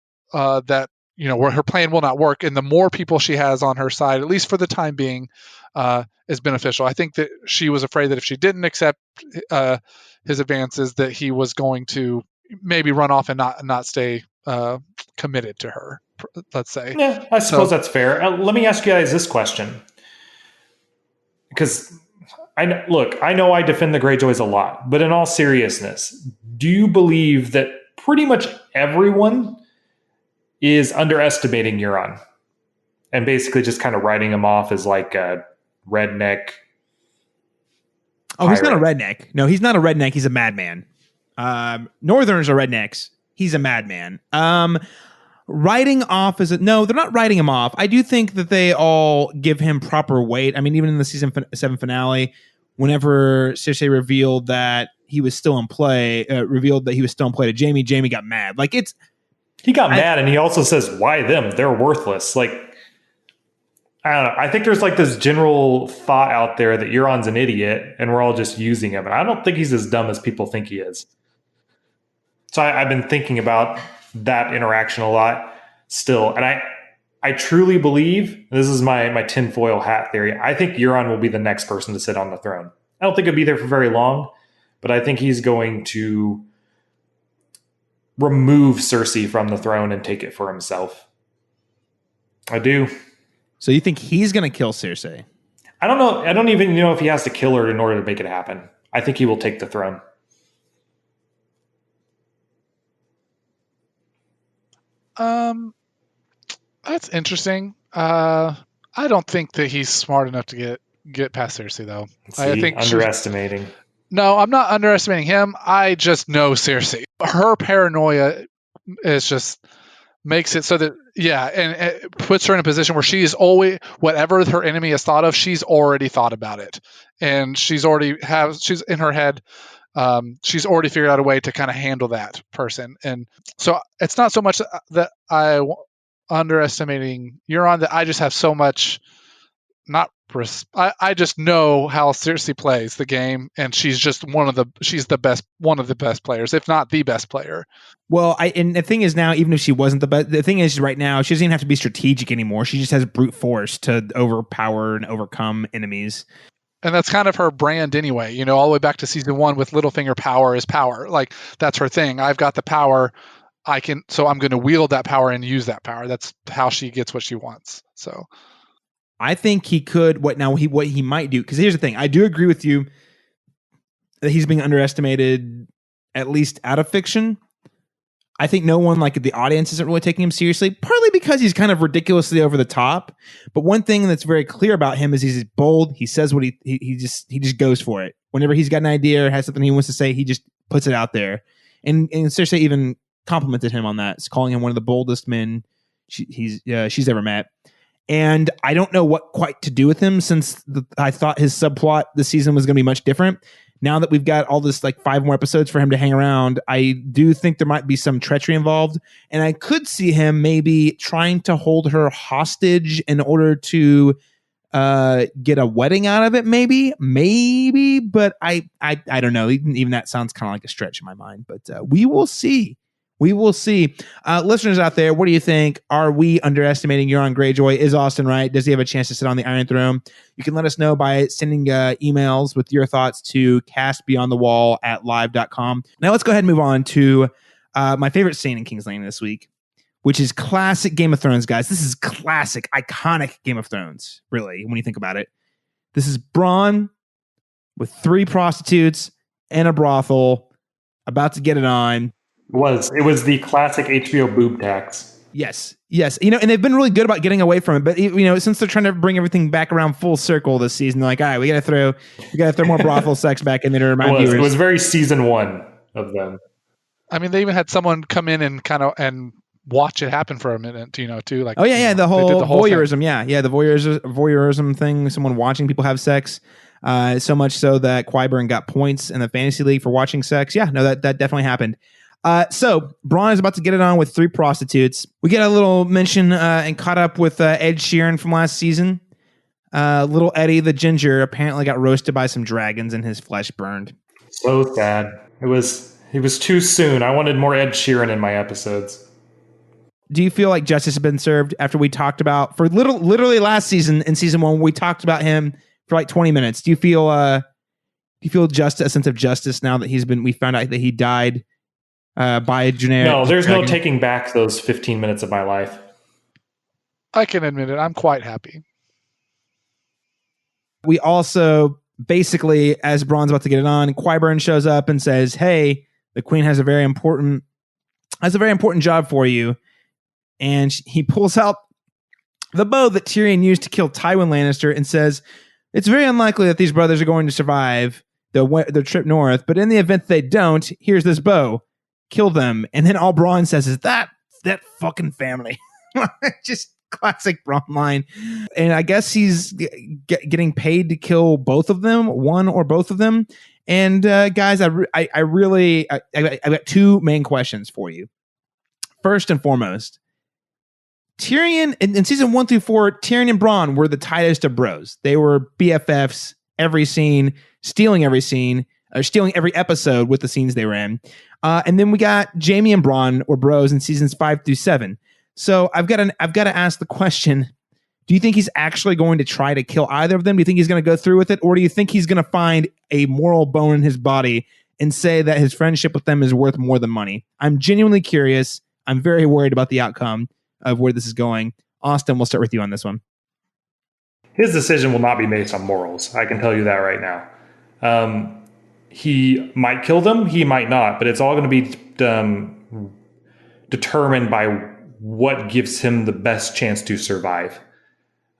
where her plan will not work, and the more people she has on her side, at least for the time being, is beneficial. I think that she was afraid that if she didn't accept his advances, that he was going to maybe run off and not stay committed to her, let's say. Yeah, I suppose that's fair. Let me ask you guys this question, because I know I defend the Greyjoys a lot, but in all seriousness, do you believe that pretty much everyone is underestimating Euron and basically just kind of writing him off as like a redneck? Oh, he's not a redneck. No, he's not a redneck. He's a madman. Northerners are rednecks. He's a madman. Writing off no, they're not writing him off. I do think that they all give him proper weight. I mean, even in the season 7 finale, whenever Cersei revealed that he was still in play, to Jaime got mad. He got mad, and he also says, "Why them? They're worthless." I don't know. I think there's like this general thought out there that Euron's an idiot and we're all just using him. And I don't think he's as dumb as people think he is. So I've been thinking about that interaction a lot still. And I truly believe, this is my tinfoil hat theory, I think Euron will be the next person to sit on the throne. I don't think he'll be there for very long, but I think he's going to remove Cersei from the throne and take it for himself. I do. So you think he's going to kill Cersei? I don't know. I don't even know if he has to kill her in order to make it happen. I think he will take the throne. That's interesting. I don't think that he's smart enough to get past Cersei, though. I think underestimating. No, I'm not underestimating him. I just know Cersei. Her paranoia is just makes it so that, and it puts her in a position where she's always, whatever her enemy has thought of, she's already thought about it. And she's in her head, she's already figured out a way to kind of handle that person. And so it's not so much that I underestimating Euron, that I just have so much, I just know how Cersei plays the game, and she's just one of the best players, if not the best player. Well, and the thing is now, even if she wasn't the best, the thing is right now, she doesn't even have to be strategic anymore. She just has brute force to overpower and overcome enemies. And that's kind of her brand anyway, all the way back to season 1 with Littlefinger, power is power. Like, that's her thing. I've got the power. So I'm going to wield that power and use that power. That's how she gets what she wants. So I think he could, what he might do, because here's the thing. I do agree with you that he's being underestimated, at least out of fiction. I think no one, like the audience, isn't really taking him seriously, partly because he's kind of ridiculously over the top. But one thing that's very clear about him is he's bold. He says what he just goes for it. Whenever he's got an idea or has something he wants to say, he just puts it out there. And Cersei even complimented him on that, calling him one of the boldest men she's ever met. And I don't know what quite to do with him, since I thought his subplot this season was going to be much different. Now that we've got all this, like 5 more episodes for him to hang around, I do think there might be some treachery involved. And I could see him maybe trying to hold her hostage in order to get a wedding out of it. Maybe, but I don't know. Even that sounds kind of like a stretch in my mind, but we will see. We will see. Listeners out there, what do you think? Are we underestimating Euron Greyjoy? Is Austin right? Does he have a chance to sit on the Iron Throne? You can let us know by sending emails with your thoughts to castbeyondthewall@live.com. Now let's go ahead and move on to my favorite scene in King's Landing this week, which is classic Game of Thrones, guys. This is classic, iconic Game of Thrones, really, when you think about it. This is Bronn with 3 prostitutes and a brothel, about to get it on. It was the classic HBO boob tax. Yes. And they've been really good about getting away from it. But since they're trying to bring everything back around full circle this season, they're like, all right, we got to throw more brothel sex back in there to remind viewers. It was very season 1 of them. I mean, they even had someone come in and and watch it happen for a minute, too. Like, the whole voyeurism, thing. The voyeurism thing. Someone watching people have sex. So much so that Qyburn got points in the fantasy league for watching sex. Yeah, no, that definitely happened. So Bronn is about to get it on with 3 prostitutes. We get a little mention and caught up with Ed Sheeran from last season. Little Eddie the ginger apparently got roasted by some dragons and his flesh burned. So sad. It was too soon. I wanted more Ed Sheeran in my episodes. Do you feel like justice has been served after we talked about literally last season in season 1 we talked about him for like 20 minutes? Do you feel a sense of justice now that we found out that he died by a generic? No, there's no taking back those 15 minutes of my life. I can admit it. I'm quite happy. We also basically, as Bronn's about to get it on, Qyburn shows up and says, "Hey, the queen has a very important job for you." And he pulls out the bow that Tyrion used to kill Tywin Lannister and says, "It's very unlikely that these brothers are going to survive their trip north, but in the event they don't, here's this bow. Kill them." And then all Bronn says is, that fucking family. Just classic Bronn line. And I guess he's getting paid to kill both of them, one or both of them. And guys, I got 2 main questions for you. First and foremost, Tyrion in season 1 through 4, Tyrion and Bronn were the tightest of bros. They were BFFs every scene, stealing every scene, stealing every episode with the scenes they were in. And then we got Jaime and Bronn were bros in seasons 5 through 7. So I've got to ask the question: do you think he's actually going to try to kill either of them? Do you think he's going to go through with it, or do you think he's going to find a moral bone in his body and say that his friendship with them is worth more than money? I'm genuinely curious. I'm very worried about the outcome of where this is going. Austin, we'll start with you on this one. His decision will not be based on morals. I can tell you that right now. He might kill them, he might not, but it's all going to be determined by what gives him the best chance to survive.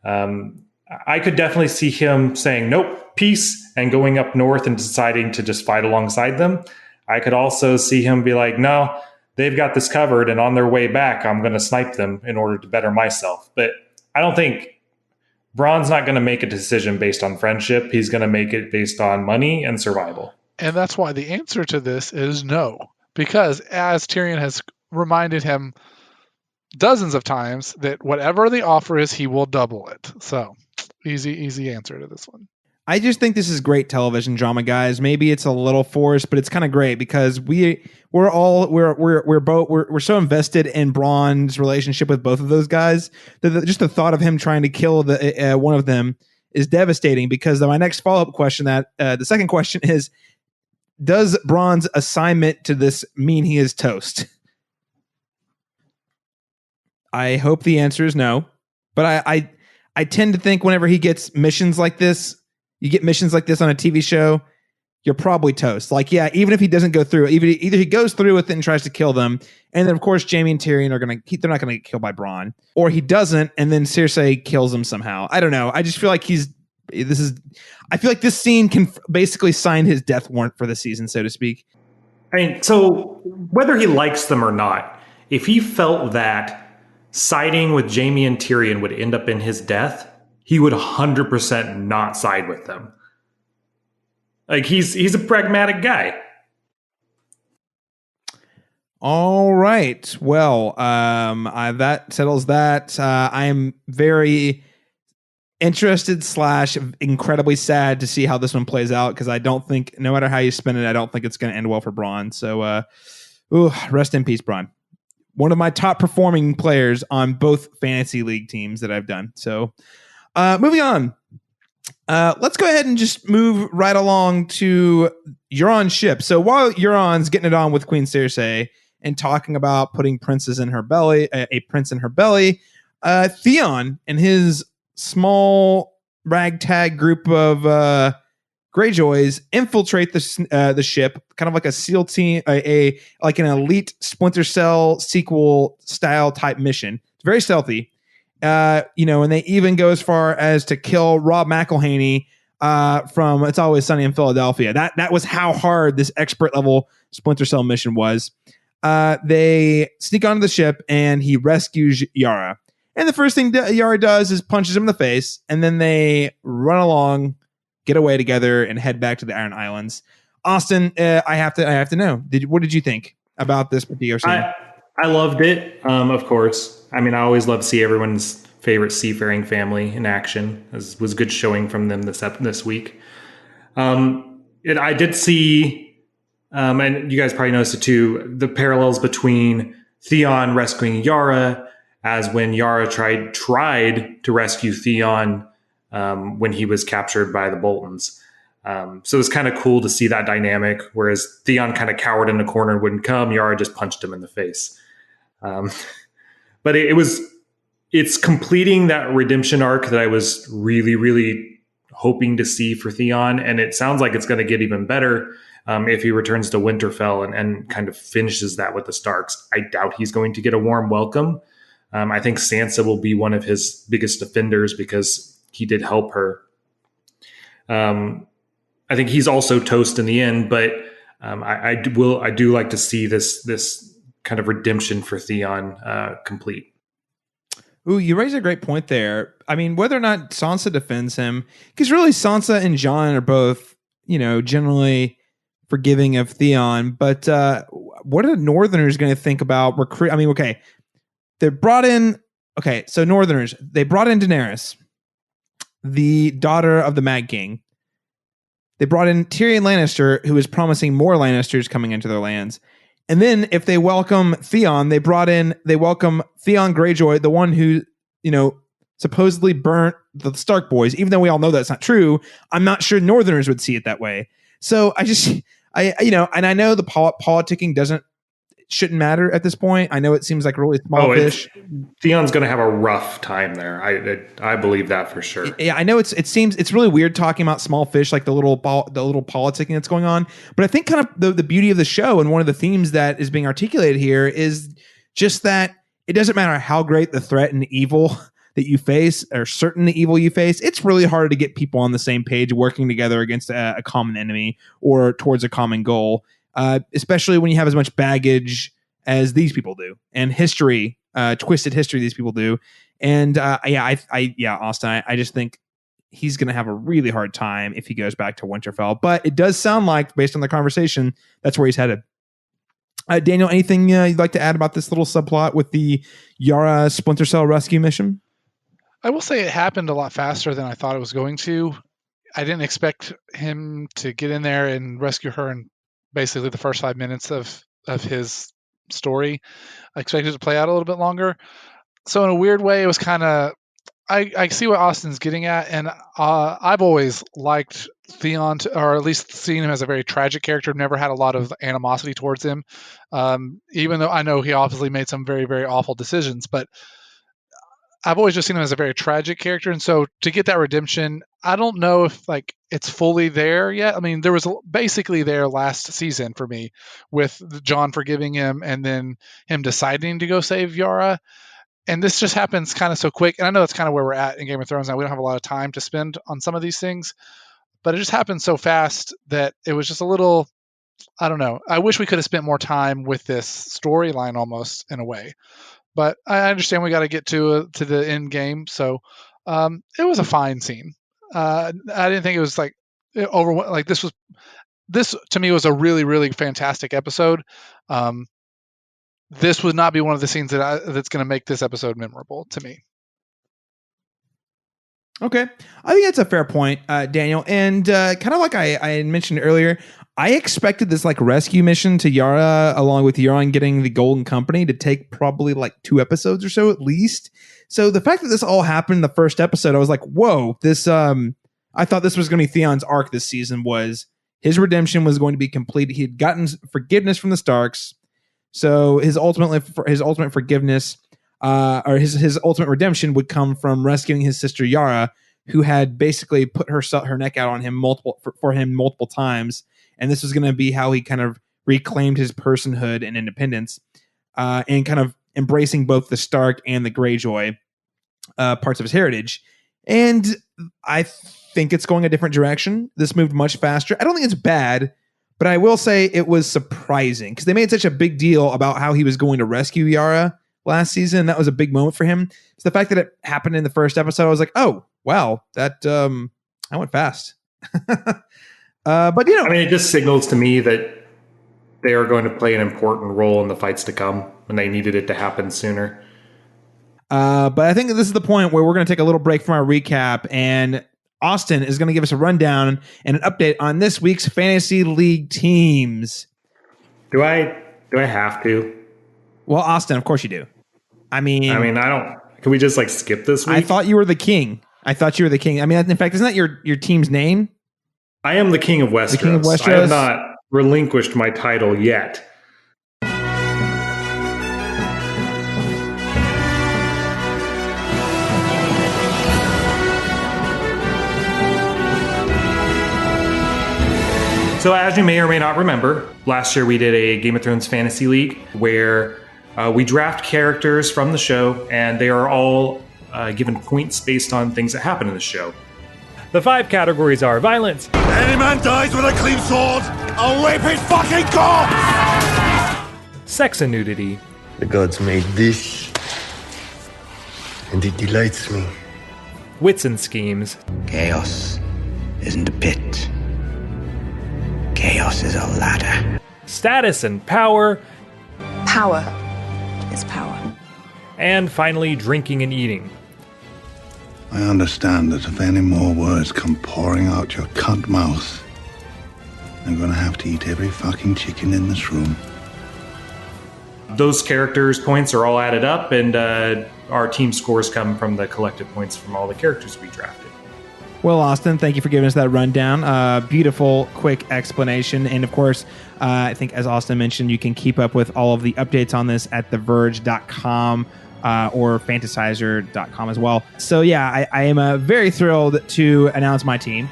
I could definitely see him saying, nope, peace, and going up north and deciding to just fight alongside them. I could also see him be like, no, they've got this covered, and on their way back, I'm going to snipe them in order to better myself. But I don't think Bronn's not going to make a decision based on friendship. He's going to make it based on money and survival. And that's why the answer to this is no. Because as Tyrion has reminded him dozens of times, that whatever the offer is, he will double it. So easy answer to this one. I just think this is great television drama, guys. Maybe it's a little forced, but it's kind of great because we're so invested in Bronn's relationship with both of those guys that just the thought of him trying to kill the one of them is devastating. Because my next follow-up question, the second question is, does Bronn's assignment to this mean he is toast? I hope the answer is no, but I tend to think whenever he gets missions like this, you get missions like this on a TV show, you're probably toast. Like, yeah, even if he doesn't go through, either he goes through with it and tries to kill them, and then of course Jaime and Tyrion they're not gonna get killed by Bronn, or he doesn't, and then Cersei kills him somehow. I don't know. I just feel like I feel like this scene can basically sign his death warrant for the season, so to speak. I mean, so whether he likes them or not, if he felt that siding with Jaime and Tyrion would end up in his death, he would 100% not side with them. Like, he's a pragmatic guy. All right. Well, that settles that. I am very interested / incredibly sad to see how this one plays out, because I don't think, no matter how you spin it, I don't think it's going to end well for Bronn. So, rest in peace, Bronn. One of my top performing players on both fantasy league teams that I've done. So, moving on. Let's go ahead and just move right along to Euron's ship. So while Euron's getting it on with Queen Cersei and talking about putting princes in her belly, a prince in her belly, Theon and his small ragtag group of Greyjoys infiltrate the ship, kind of like a SEAL team, like an elite Splinter Cell sequel style type mission. It's very stealthy. And they even go as far as to kill Rob McElhenney from It's Always Sunny in Philadelphia. That was how hard this expert level Splinter Cell mission was. They sneak onto the ship and he rescues Yara. And the first thing Yara does is punches him in the face, and then they run along, get away together, and head back to the Iron Islands. Austin, I have to know. What did you think about this particular scene? I loved it, of course. I mean, I always love to see everyone's favorite seafaring family in action. It was good showing from them this week. I did see, and you guys probably noticed it too, the parallels between Theon rescuing Yara, as when Yara tried to rescue Theon when he was captured by the Boltons. So it was kind of cool to see that dynamic, whereas Theon kind of cowered in the corner and wouldn't come. Yara just punched him in the face. But it's completing that redemption arc that I was really, really hoping to see for Theon. And it sounds like it's going to get even better if he returns to Winterfell and kind of finishes that with the Starks. I doubt he's going to get a warm welcome. I think Sansa will be one of his biggest defenders because he did help her. I think he's also toast in the end, but I do like to see this kind of redemption for Theon complete. Ooh, you raise a great point there. I mean, whether or not Sansa defends him, because really Sansa and Jon are both, generally forgiving of Theon. But what are the Northerners going to think about recruit? I mean, okay, they're brought in Okay, so Northerners, they brought in Daenerys, the daughter of the Mad King. They brought in Tyrion Lannister, who is promising more Lannisters coming into their lands. And then if they welcome Theon, they welcome Theon Greyjoy, the one who, supposedly burnt the Stark boys. Even though we all know that's not true, I'm not sure Northerners would see it that way. So and I know the politicking shouldn't matter at this point. I know it seems like really small fish. Theon's going to have a rough time there. I believe that for sure. Yeah, I know it's really weird talking about small fish, like the little politicking that's going on. But I think kind of the beauty of the show and one of the themes that is being articulated here is just that it doesn't matter how great the threat and evil that you face or certain the evil you face. It's really hard to get people on the same page working together against a common enemy or towards a common goal. Especially when you have as much baggage as these people do, and history, twisted history these people do. And Austin, I just think he's going to have a really hard time if he goes back to Winterfell. But it does sound like, based on the conversation, that's where he's headed. Daniel, anything you'd like to add about this little subplot with the Yara Splinter Cell rescue mission? I will say it happened a lot faster than I thought it was going to. I didn't expect him to get in there and rescue her in basically the first 5 minutes of his story. I expected it to play out a little bit longer. So in a weird way, it was kind of, I see what Austin's getting at, and I've always liked Theon, or at least seen him as a very tragic character. I've never had a lot of animosity towards him, even though I know he obviously made some very, very awful decisions, but I've always just seen him as a very tragic character. And so to get that redemption, I don't know if it's fully there yet. I mean, there was basically there last season for me with Jon forgiving him and then him deciding to go save Yara. And this just happens kind of so quick. And I know that's kind of where we're at in Game of Thrones now. We don't have a lot of time to spend on some of these things, but it just happened so fast that it was just a little, I don't know. I wish we could have spent more time with this storyline almost in a way. But I understand we got to get to the end game, so it was a fine scene. I didn't think it was this to me was a really, really fantastic episode. This would not be one of the scenes that's going to make this episode memorable to me. Okay, I think that's a fair point, Daniel. And kind of like I mentioned earlier, I expected this rescue mission to Yara, along with Euron getting the Golden Company, to take probably 2 episodes or so at least. So the fact that this all happened in the first episode, I was like, whoa, this, I thought this was going to be Theon's arc this season. Was his redemption was going to be complete. He had gotten forgiveness from the Starks. So his ultimate forgiveness, or his ultimate redemption would come from rescuing his sister Yara, who had basically put her neck out on him multiple times. And this was going to be how he kind of reclaimed his personhood and independence, and kind of embracing both the Stark and the Greyjoy parts of his heritage. And I think it's going a different direction. This moved much faster. I don't think it's bad, but I will say it was surprising because they made such a big deal about how he was going to rescue Yara last season. That was a big moment for him. So the fact that it happened in the first episode, I was like, oh, wow, that went fast. But it just signals to me that they are going to play an important role in the fights to come, and they needed it to happen sooner. But I think this is the point where we're going to take a little break from our recap, and Austin is going to give us a rundown and an update on this week's Fantasy League teams. Do I have to? Well, Austin, of course you do. I mean, I don't. Can we just skip this week? I thought you were the king. I mean, in fact, isn't that your team's name? I am the King of Westeros. The King of Westeros. I have not relinquished my title yet. So as you may or may not remember, last year we did a Game of Thrones Fantasy League where we draft characters from the show, and they are all given points based on things that happen in the show. The 5 categories are violence. Any man dies with a clean sword, I'll rape his fucking corpse! Sex and nudity. The gods made this, and it delights me. Wits and schemes. Chaos isn't a pit. Chaos is a ladder. Status and power. Power is power. and finally drinking and eating. I understand that if any more words come pouring out your cunt mouth, I'm gonna have to eat every fucking chicken in this room. Those characters' points are all added up, and our team scores come from the collected points from all the characters we drafted. Well, Austin, thank you for giving us that rundown. Beautiful, quick explanation. And of course, I think as Austin mentioned, you can keep up with all of the updates on this at theverge.com or fantasizer.com as well. So yeah, I am very thrilled to announce my team.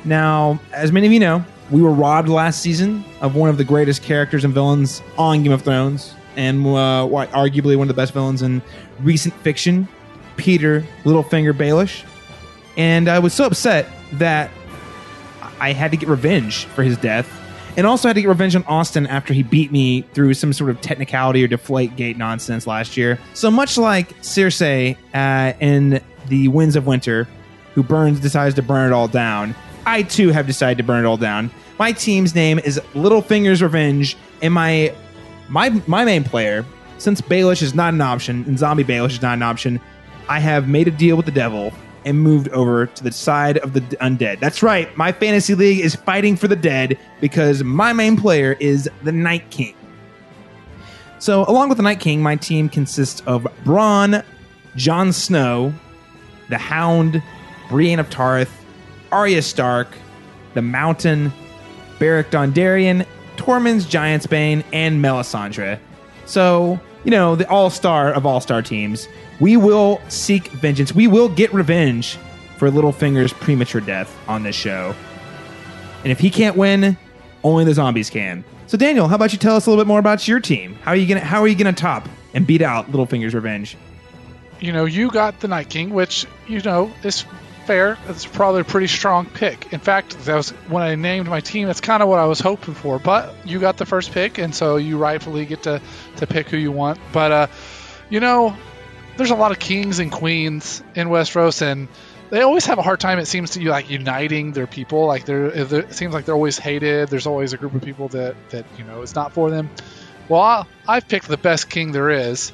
Now, as many of you know, we were robbed last season of one of the greatest characters and villains on Game of Thrones, and arguably one of the best villains in recent fiction, Peter Littlefinger Baelish. And I was so upset that I had to get revenge for his death, and also had to get revenge on Austin after he beat me through some sort of technicality or Deflategate nonsense last year. So much like Cersei in The Winds of Winter, who decides to burn it all down, I too have decided to burn it all down. My team's name is Littlefinger's Revenge, and my main player, since Baelish is not an option, and Zombie Baelish is not an option, I have made a deal with the devil and moved over to the side of the undead. That's right, my fantasy league is fighting for the dead because my main player is the Night King. So, along with the Night King, my team consists of Bronn, Jon Snow, the Hound, Brienne of Tarth, Arya Stark, the Mountain, Beric Dondarrion, Tormund's Giantsbane, and Melisandre. So, the all-star of all-star teams. We will seek vengeance. We will get revenge for Littlefinger's premature death on this show. And if he can't win, only the zombies can. So Daniel, how about you tell us a little bit more about your team? How are you gonna top and beat out Littlefinger's revenge? You got the Night King, which, is fair. It's probably a pretty strong pick. In fact, that was when I named my team, that's kind of what I was hoping for. But you got the first pick, and so you rightfully get to pick who you want. But, there's a lot of kings and queens in Westeros, and they always have a hard time, it seems to you, like uniting their people. Like it seems like they're always hated. There's always a group of people that is not for them. Well, I've picked the best king there is,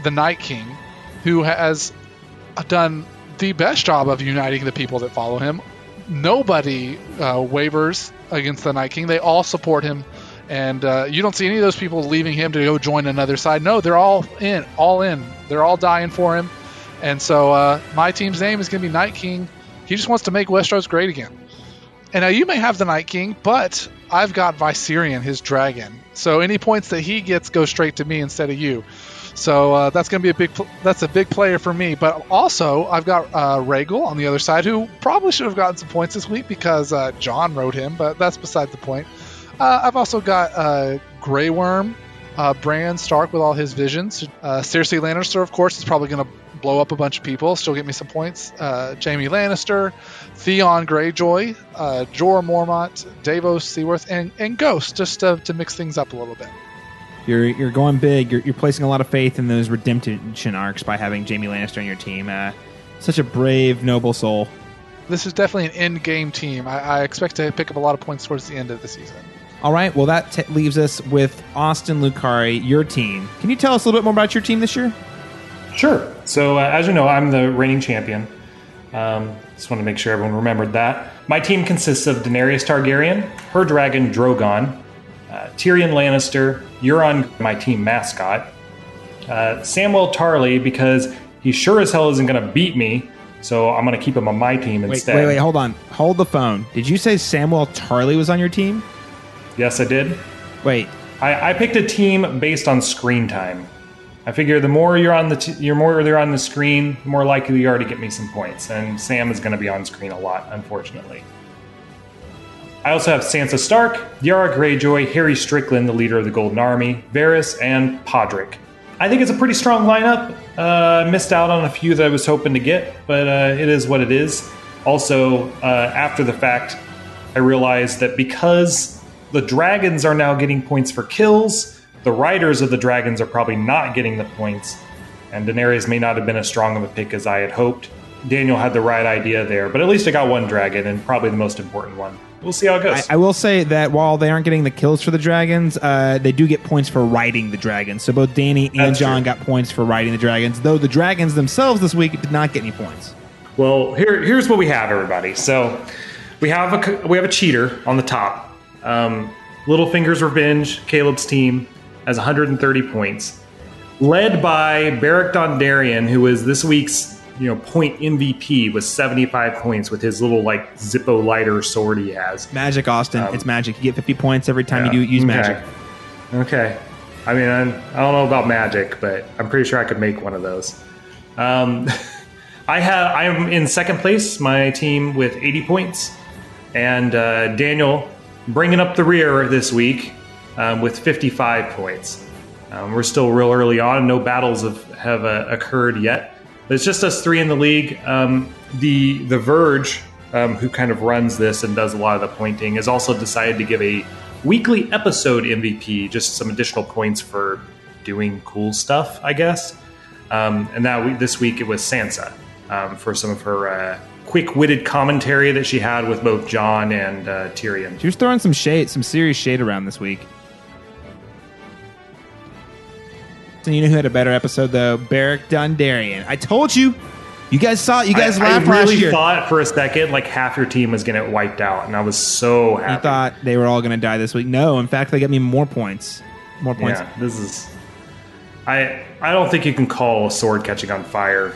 the Night King, who has done the best job of uniting the people that follow him. Nobody wavers against the Night King. They all support him. And you don't see any of those people leaving him to go join another side. No, they're all in. They're all dying for him. And so my team's name is going to be Night King. He just wants to make Westeros great again. And now you may have the Night King, but I've got Viserion, his dragon. So any points that he gets go straight to me instead of you. So that's going to be a big player for me. But also I've got Rhaegal on the other side, who probably should have gotten some points this week because Jon wrote him, but that's beside the point. I've also got Grey Worm, Bran Stark with all his visions. Cersei Lannister, of course, is probably going to blow up a bunch of people, still get me some points. Jaime Lannister, Theon Greyjoy, Jorah Mormont, Davos Seaworth, and Ghost, just to mix things up a little bit. You're going big. You're placing a lot of faith in those redemption arcs by having Jaime Lannister on your team. Such a brave, noble soul. This is definitely an end-game team. I expect to pick up a lot of points towards the end of the season. All right, well, that leaves us with Austin Lucari, your team. Can you tell us a little bit more about your team this year? Sure. So, as you know, I'm the reigning champion. Just want to make sure everyone remembered that. My team consists of Daenerys Targaryen, her dragon Drogon, Tyrion Lannister, Euron, my team mascot, Samwell Tarley, because he sure as hell isn't going to beat me, so I'm going to keep him on my team instead. Wait, hold on. Hold the phone. Did you say Samwell Tarley was on your team? Yes, I did. Wait. I picked a team based on screen time. I figure the more you're on they're on the screen, the more likely you are to get me some points. And Sam is going to be on screen a lot, unfortunately. I also have Sansa Stark, Yara Greyjoy, Harry Strickland, the leader of the Golden Army, Varys, and Podrick. I think it's a pretty strong lineup. Missed out on a few that I was hoping to get, but it is what it is. Also, after the fact, I realized that because the dragons are now getting points for kills, the riders of the dragons are probably not getting the points, and Daenerys may not have been as strong of a pick as I had hoped. Daniel had the right idea there, but at least I got one dragon, and probably the most important one. we'll see how it goes. I will say that while they aren't getting the kills for the dragons, they do get points for riding the dragons. So both Dany and Jon got points for riding the dragons, though the dragons themselves this week did not get any points. Well, here's what we have, everybody. So we have a cheater on the top. Littlefinger's Revenge, Caleb's team, has 130 points, led by Beric Dondarrion, who is this week's point MVP with 75 points with his little like Zippo lighter sword he has. Magic, Austin. It's magic. You get 50 points every time you use magic. Okay. I mean, I don't know about magic, but I'm pretty sure I could make one of those. I am in second place, my team with 80 points, and Daniel bringing up the rear this week with 55 points. We're still real early on. No battles have occurred yet. It's just us three in the league. The Verge, who kind of runs this and does a lot of the pointing, has also decided to give a weekly episode MVP, just some additional points for doing cool stuff, I guess. And this week it was Sansa for some of her quick-witted commentary that she had with both Jon and Tyrion. She was throwing some serious shade around this week. And you know who had a better episode, though? Beric Dondarrion. I told you. You guys saw it. You guys laughed last year. I really thought for a second like half your team was going to get wiped out, and I was so happy. You thought they were all going to die this week. No, in fact, they got me more points. More points. Yeah, this is... I don't think you can call a sword catching on fire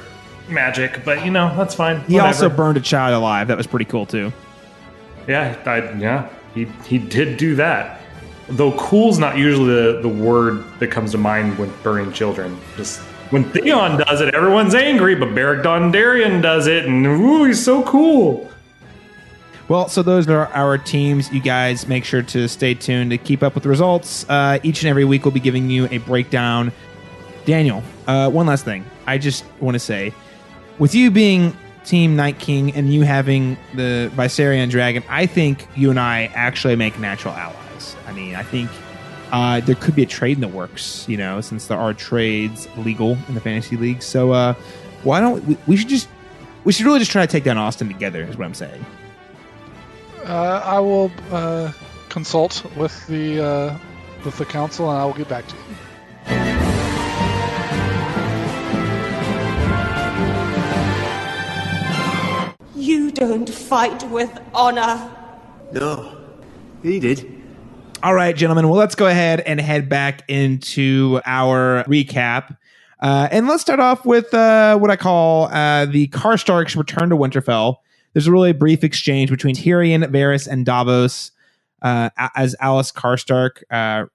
magic, but, that's fine. He also burned a child alive. That was pretty cool, too. Yeah, he did do that. Though cool's not usually the word that comes to mind when burning children. Just when Theon does it, everyone's angry, but Beric Dondarrion does it, and ooh, he's so cool. Well, so those are our teams. You guys make sure to stay tuned to keep up with the results. Each and every week we'll be giving you a breakdown. Daniel, one last thing. I just want to say, with you being Team Night King and you having the Viserion Dragon, I think you and I actually make natural allies. I mean, I think there could be a trade in the works, since there are trades legal in the fantasy league. So why don't we should really just try to take down Austin together, is what I'm saying. I will consult with the council, and I will get back to you. You don't fight with honor. No, he did. All right, gentlemen. Well, let's go ahead and head back into our recap. And let's start off with what I call the Karstarks return to Winterfell. There's a really brief exchange between Tyrion, Varys, and Davos as Alice Karstark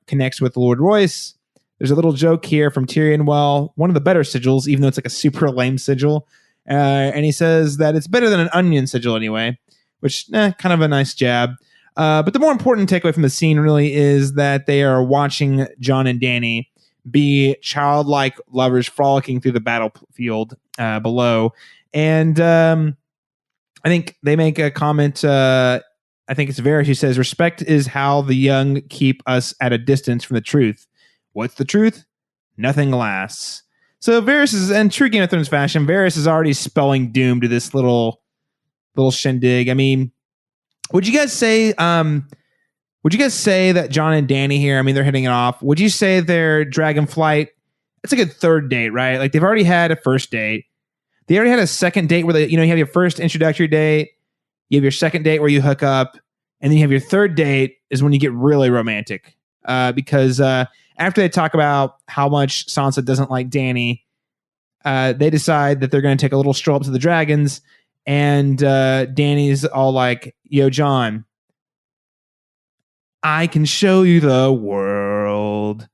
connects with Lord Royce. There's a little joke here from Tyrion. Well, one of the better sigils, even though it's like a super lame sigil. And he says that it's better than an onion sigil anyway, which kind of a nice jab. But the more important takeaway from the scene really is that they are watching Jon and Dany be childlike lovers frolicking through the battlefield below. And I think they make a comment, I think it's Varys who says, respect is how the young keep us at a distance from the truth. What's the truth? Nothing lasts. So Varys is, in true Game of Thrones fashion, Varys is already spelling doom to this little shindig. I mean, would you guys say that Jon and Dany here, I mean, they're hitting it off. Would you say their Dragonflight, it's like a third date, right? Like they've already had a first date. They already had a second date where you have your first introductory date, you have your second date where you hook up, and then you have your third date is when you get really romantic. Because after they talk about how much Sansa doesn't like Dany, they decide that they're going to take a little stroll up to the dragons. And Dany's all like, yo, Jon, I can show you the world.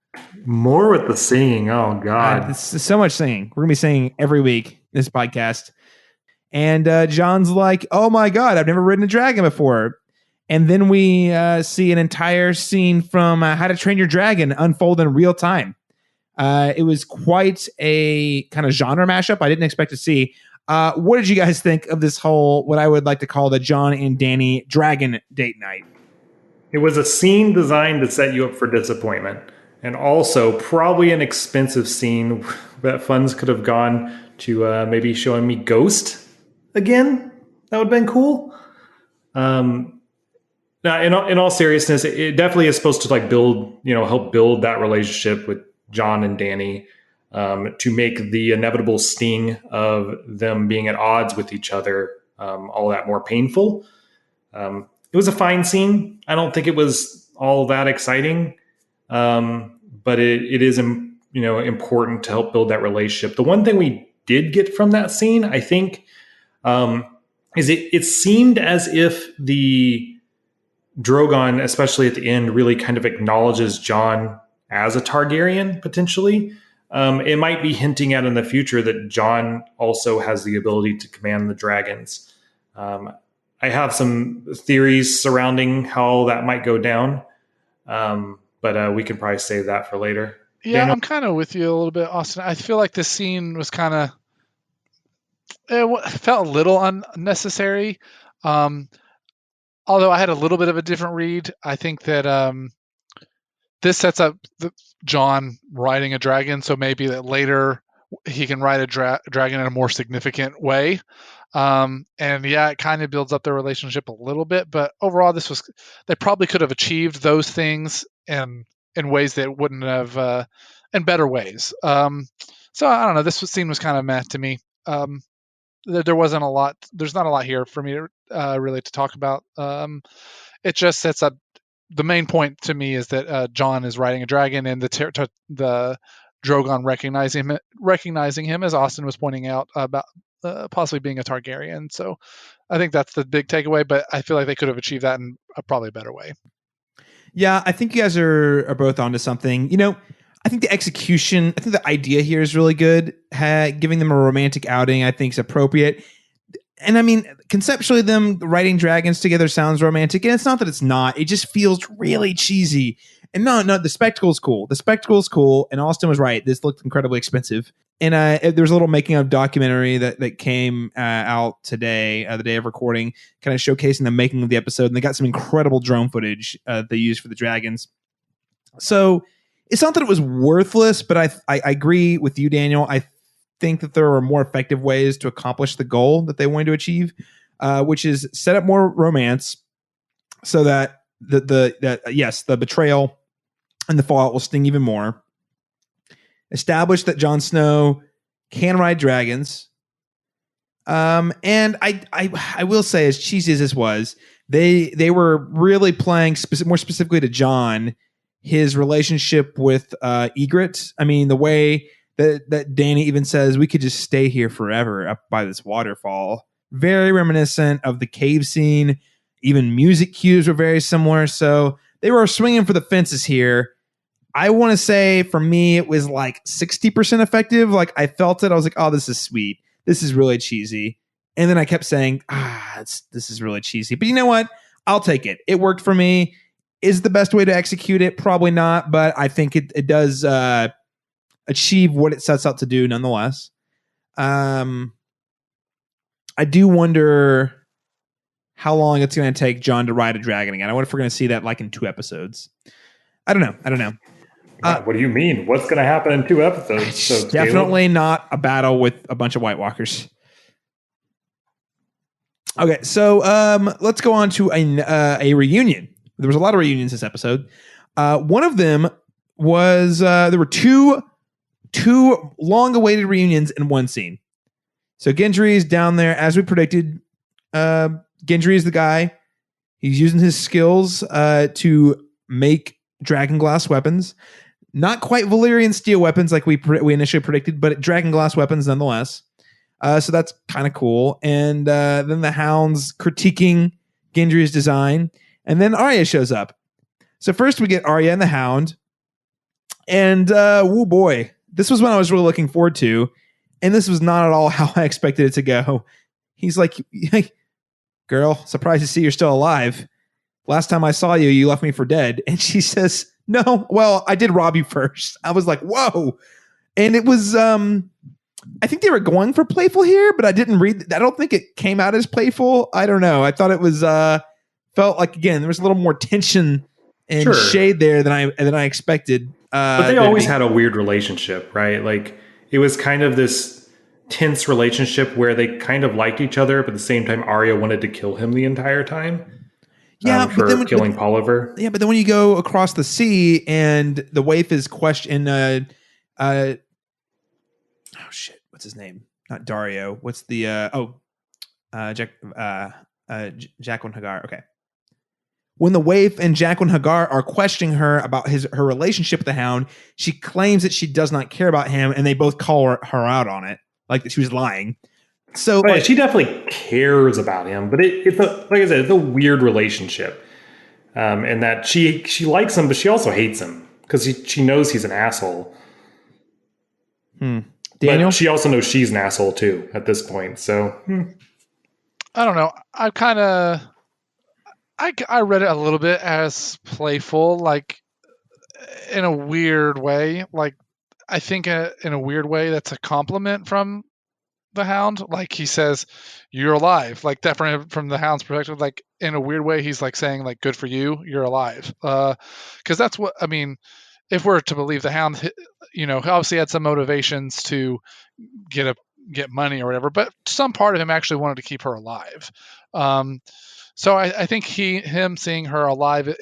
More with the singing. Oh, God. It's so much singing. We're going to be singing every week in this podcast. And Jon's like, oh, my God, I've never ridden a dragon before. And then we see an entire scene from How to Train Your Dragon unfold in real time. It was quite a kind of genre mashup I didn't expect to see. What did you guys think of this whole, what I would like to call the Jon and Dany dragon date night? It was a scene designed to set you up for disappointment. And also probably an expensive scene that funds could have gone to maybe showing me Ghost again. That would have been cool. Now, in all seriousness, it definitely is supposed to like build, help build that relationship with Jon and Dany, to make the inevitable sting of them being at odds with each other all that more painful. It was a fine scene. I don't think it was all that exciting, but it is important to help build that relationship. The one thing we did get from that scene, I think, is it seemed as if the Drogon, especially at the end, really kind of acknowledges Jon as a Targaryen, potentially. It might be hinting at in the future that Jon also has the ability to command the dragons. I have some theories surrounding how that might go down, but we can probably save that for later. Yeah, Daniel? I'm kind of with you a little bit, Austin. I feel like this scene was kind of, it felt a little unnecessary. Although I had a little bit of a different read. I think that this sets up Jon riding a dragon, so maybe that later he can ride a dragon in a more significant way. And yeah, it kind of builds up their relationship a little bit, but overall they probably could have achieved those things in ways that wouldn't have, in better ways. So I don't know, this scene was kind of meh to me. There wasn't a lot, there's not a lot here for me to really to talk about. It just sets up, the main point to me is that Jon is riding a dragon, and the Drogon recognizing him, as Austin was pointing out, about possibly being a Targaryen. So I think that's the big takeaway, but I feel like they could have achieved that in a probably better way. Yeah, I think you guys are both onto something. I think the execution, I think the idea here is really good. Giving them a romantic outing, I think, is appropriate. And I mean, conceptually, them riding dragons together sounds romantic. And it's not that it's not. It just feels really cheesy. And no, the spectacle's cool. The spectacle's cool. And Austin was right. This looked incredibly expensive. And there was a little making of documentary that came out today, the day of recording, kind of showcasing the making of the episode. And they got some incredible drone footage they used for the dragons. So it's not that it was worthless, but I agree with you, Daniel. I think that there are more effective ways to accomplish the goal that they wanted to achieve, which is set up more romance so that the betrayal and the fallout will sting even more. Establish that Jon Snow can ride dragons. And I will say, as cheesy as this was, they were really playing more specifically to Jon, his relationship with Ygritte. I mean, the way that Dany even says, we could just stay here forever up by this waterfall. Very reminiscent of the cave scene. Even music cues were very similar. So they were swinging for the fences here. I want to say, for me, it was like 60% effective. Like, I felt it. I was like, oh, this is sweet. This is really cheesy. And then I kept saying, this is really cheesy. But you know what? I'll take it. It worked for me. Is the best way to execute it? Probably not. But I think it does achieve what it sets out to do nonetheless. I do wonder how long it's going to take Jon to ride a dragon again. I wonder if we're going to see that like in 2 episodes. I don't know. What do you mean? What's going to happen in 2 episodes? So definitely not a battle with a bunch of White Walkers. Okay, so let's go on to a reunion. There was a lot of reunions this episode. One of them was there were two long-awaited reunions in one scene. So Gendry is down there, as we predicted. Gendry is the guy. He's using his skills to make dragon glass weapons. Not quite Valyrian steel weapons like we initially predicted, but dragon glass weapons nonetheless. So that's kind of cool. And then the Hound's critiquing Gendry's design. And then Arya shows up. So first we get Arya and the Hound. And woo boy, this was one I was really looking forward to. And this was not at all how I expected it to go. He's like, hey, girl, surprised to see you're still alive. Last time I saw you, you left me for dead. And she says, no, well, I did rob you first. I was like, whoa. And it was, I think they were going for playful here, but I don't think it came out as playful. I don't know. I thought it was, felt like, again, there was a little more tension and shade there than I expected. But they always had a weird relationship, right? Like, it was kind of this tense relationship where they kind of liked each other, but at the same time, Arya wanted to kill him the entire time. for killing Polliver. Yeah, but then when you go across the sea and the waif is questioned, oh shit, what's his name? Not Dario. What's the Jaqen Hagar? Okay. When the waif and Jaqen Hagar are questioning her about her relationship with the Hound, she claims that she does not care about him, and they both call her out on it, like that she was lying. So she definitely cares about him, but it's like I said, it's a weird relationship, and that she likes him, but she also hates him because she knows he's an asshole. Daniel, but she also knows she's an asshole too at this point. So I don't know. I read it a little bit as playful, like in a weird way. Like I think in a weird way that's a compliment from the Hound. Like he says, "You're alive." Like that from the Hound's perspective. Like in a weird way, he's like saying, "Like good for you, you're alive." Because that's what I mean. If we're to believe the Hound, he obviously had some motivations to get money or whatever, but some part of him actually wanted to keep her alive. So I think him seeing her alive,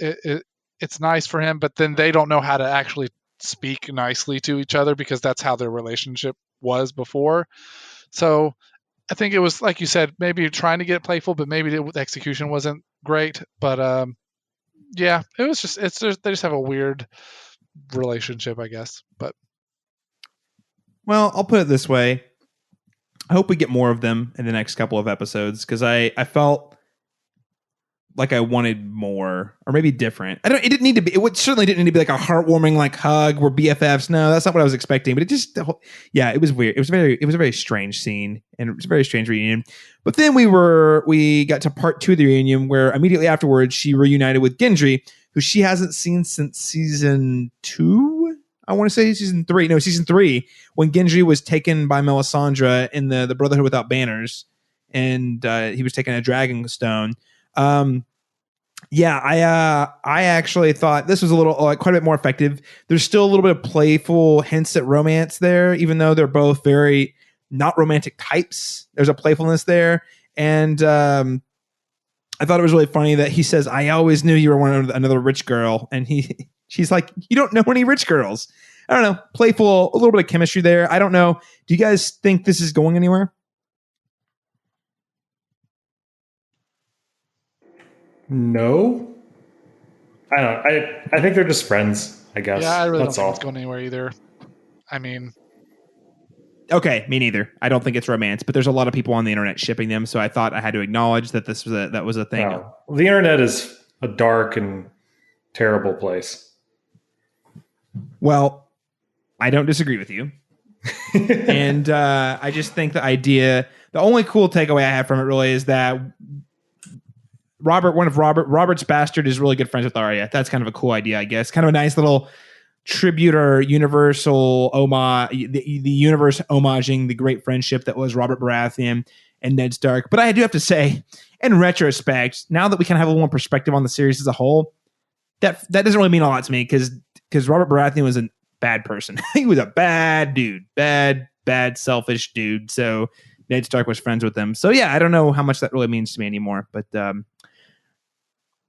it's nice for him, but then they don't know how to actually speak nicely to each other because that's how their relationship was before. So I think it was, like you said, maybe trying to get playful, but maybe the execution wasn't great. But yeah, it was they just have a weird relationship, I guess. But well, I'll put it this way. I hope we get more of them in the next couple of episodes because I felt like I wanted more or maybe different. It didn't need to be, certainly didn't need to be like a heartwarming like hug. We're BFFs. No, that's not what I was expecting, but it just, it was weird. It was a very strange scene and it was a very strange reunion. But then we got to part 2 of the reunion where immediately afterwards she reunited with Gendry, who she hasn't seen since season 2. I want to say season 3. No, season 3 when Gendry was taken by Melisandre in the Brotherhood Without Banners and he was taking a dragon stone. I actually thought this was a little quite a bit more effective. There's still a little bit of playful hints at romance there, even though they're both very not romantic types. There's a playfulness there, and I thought it was really funny that he says, "I always knew you were another rich girl," and she's like, "You don't know any rich girls." I don't know, playful, a little bit of chemistry there. I don't know. Do you guys think this is going anywhere? No, I don't. I think they're just friends. I guess. Yeah, I really don't think it's going anywhere either. I mean, okay, me neither. I don't think it's romance, but there's a lot of people on the internet shipping them, so I thought I had to acknowledge that that was a thing. No. The internet is a dark and terrible place. Well, I don't disagree with you, and I just think the only cool takeaway I have from it really is that Robert's bastard is really good friends with Arya. That's kind of a cool idea, I guess. Kind of a nice little tribute or universal homage, the universe homaging the great friendship that was Robert Baratheon and Ned Stark. But I do have to say, in retrospect, now that we kind of have a little more perspective on the series as a whole, that doesn't really mean a lot to me because Robert Baratheon was a bad person. He was a bad dude, bad, selfish dude. So Ned Stark was friends with him. So yeah, I don't know how much that really means to me anymore. But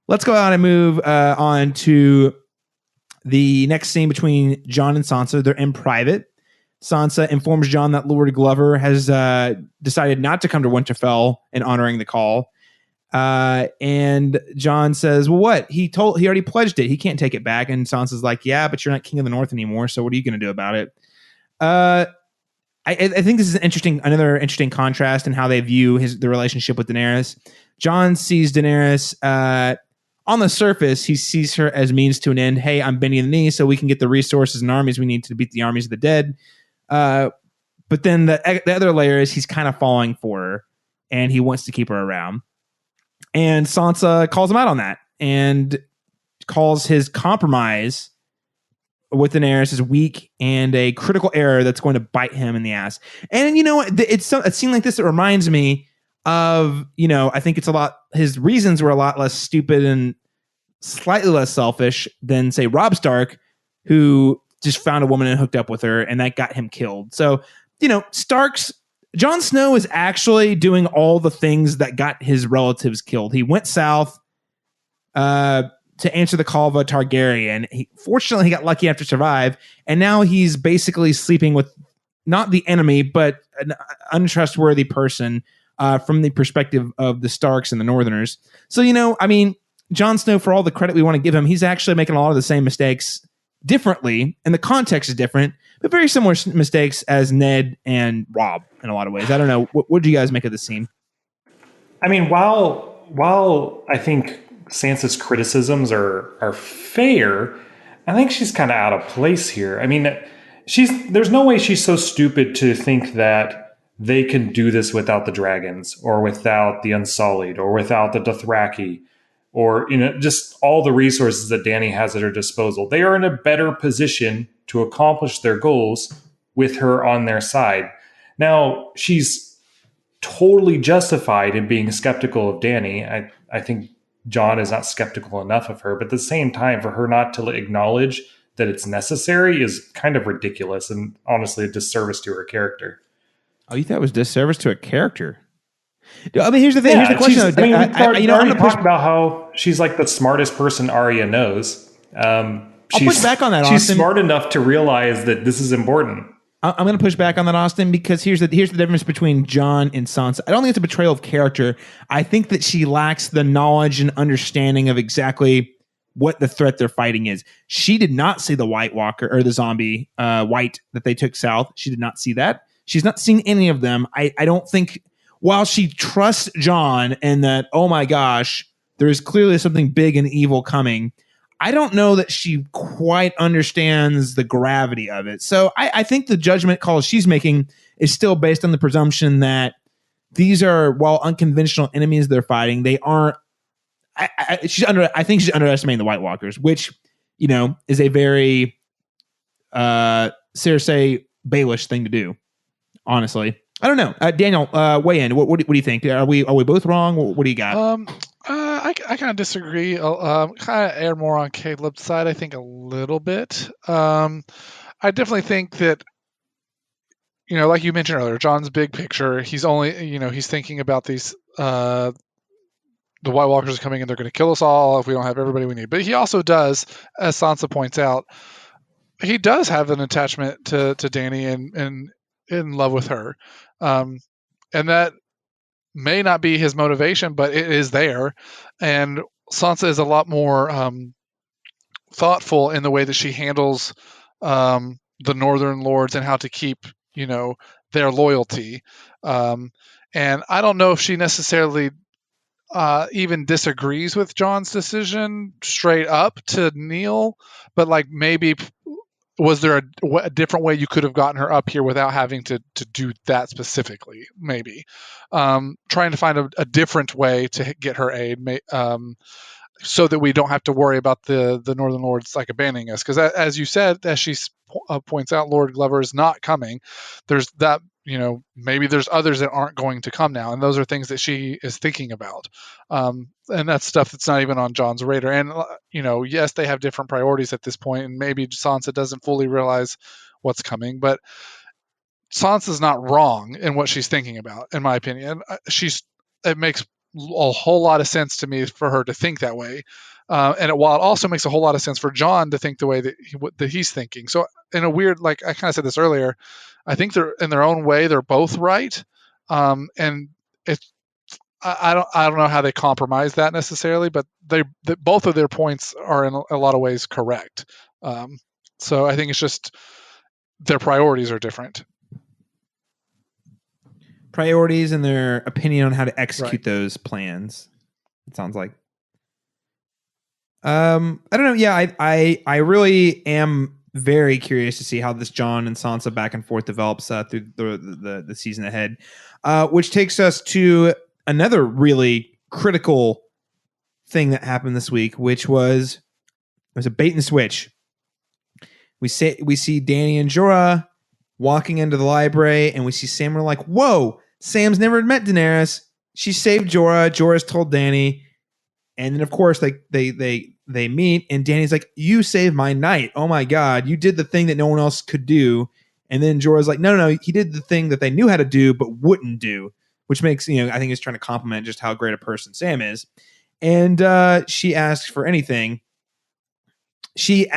let's go on and move on to the next scene between Jon and Sansa. They're in private. Sansa informs Jon that Lord Glover has decided not to come to Winterfell in honoring the call. And Jon says, well, what? He already pledged it. He can't take it back. And Sansa's like, yeah, but you're not King of the North anymore. So what are you going to do about it? I think this is another interesting contrast in how they view the relationship with Daenerys. Jon sees Daenerys on the surface. He sees her as means to an end. Hey, I'm bending the knee so we can get the resources and armies we need to beat the armies of the dead. But then the other layer is he's kind of falling for her and he wants to keep her around. And Sansa calls him out on that and calls his compromise with Daenerys is weak and a critical error that's going to bite him in the ass. And you know what? It's a scene like this that reminds me of, I think his reasons were a lot less stupid and slightly less selfish than, say, Robb Stark, who just found a woman and hooked up with her, and that got him killed. So, Jon Snow is actually doing all the things that got his relatives killed. He went south to answer the call of a Targaryen. Fortunately, he got lucky enough to survive, and now he's basically sleeping with not the enemy, but an untrustworthy person from the perspective of the Starks and the Northerners. So, Jon Snow, for all the credit we want to give him, he's actually making a lot of the same mistakes differently, and the context is different, but very similar mistakes as Ned and Robb in a lot of ways. I don't know. What do you guys make of this scene? I mean, while I think Sansa's criticisms are fair, I think she's kind of out of place here. I mean, there's no way she's so stupid to think that they can do this without the dragons or without the Unsullied or without the Dothraki or just all the resources that Dany has at her disposal. They are in a better position to accomplish their goals with her on their side. Now, she's totally justified in being skeptical of Dany. I think Jon is not skeptical enough of her, but at the same time, for her not to acknowledge that it's necessary is kind of ridiculous and honestly a disservice to her character. Oh, you thought it was disservice to a character? I mean, here's the thing. Here's the question. We already talked about how she's like the smartest person Arya knows. I'll push back on that, She's Austin. smart enough to realize that this is important. I'm going to push back on that, Austin, because here's the difference between Jon and Sansa. I don't think it's a betrayal of character. I think that she lacks the knowledge and understanding of exactly what the threat they're fighting is. She did not see the White Walker or the zombie White that they took south. She did not see that. She's not seen any of them. I don't think, while she trusts Jon and that, oh my gosh, there is clearly something big and evil coming, I don't know that she quite understands the gravity of it. So I think the judgment call she's making is still based on the presumption that these are, while unconventional enemies they're fighting, they aren't. I think she's underestimating the White Walkers, which is a very Cersei Baelish thing to do. Honestly, I don't know. Daniel, weigh in. What do you think? Are we both wrong? What do you got? I kind of disagree. Kind of err more on Caleb's side, I think, a little bit. I definitely think that, like you mentioned earlier, Jon's big picture, he's only, he's thinking about these, the White Walkers are coming and they're going to kill us all if we don't have everybody we need. But he also does, as Sansa points out, he does have an attachment to Dany and in love with her. And that may not be his motivation, but it is there. And Sansa is a lot more thoughtful in the way that she handles the Northern Lords and how to keep, their loyalty. And I don't know if she necessarily even disagrees with Jon's decision straight up to kneel, but maybe was there a different way you could have gotten her up here without having to do that specifically? Maybe trying to find a different way to get her aid, so that we don't have to worry about the Northern Lords abandoning us. Because as you said, as she points out, Lord Glover is not coming. There's that. Maybe there's others that aren't going to come now, and those are things that she is thinking about. And that's stuff that's not even on Jon's radar. And, yes, they have different priorities at this point, and maybe Sansa doesn't fully realize what's coming, but Sansa's not wrong in what she's thinking about, in my opinion. It makes a whole lot of sense to me for her to think that way. While it also makes a whole lot of sense for Jon to think the way that he's thinking. So in a weird, I kind of said this earlier, I think they're in their own way, they're both right. And I don't know how they compromise that necessarily, but both of their points are in a lot of ways correct. So I think it's just their priorities are different. Priorities and their opinion on how to execute those plans. It sounds like. I don't know. Yeah, I really am very curious to see how this Jon and Sansa back and forth develops through the season ahead, which takes us to another really critical thing that happened this week, which was a bait and switch. We see Dany and Jorah walking into the library, and we see Sam. We're like, whoa, Sam's never met Daenerys. She saved Jorah. Jorah's told Dany. And then, of course, they meet, and Dany's like, you saved my night. Oh, my God. You did the thing that no one else could do. And then Jorah's like, no. He did the thing that they knew how to do but wouldn't do, which makes, I think he's trying to compliment just how great a person Sam is. And she asks for anything. She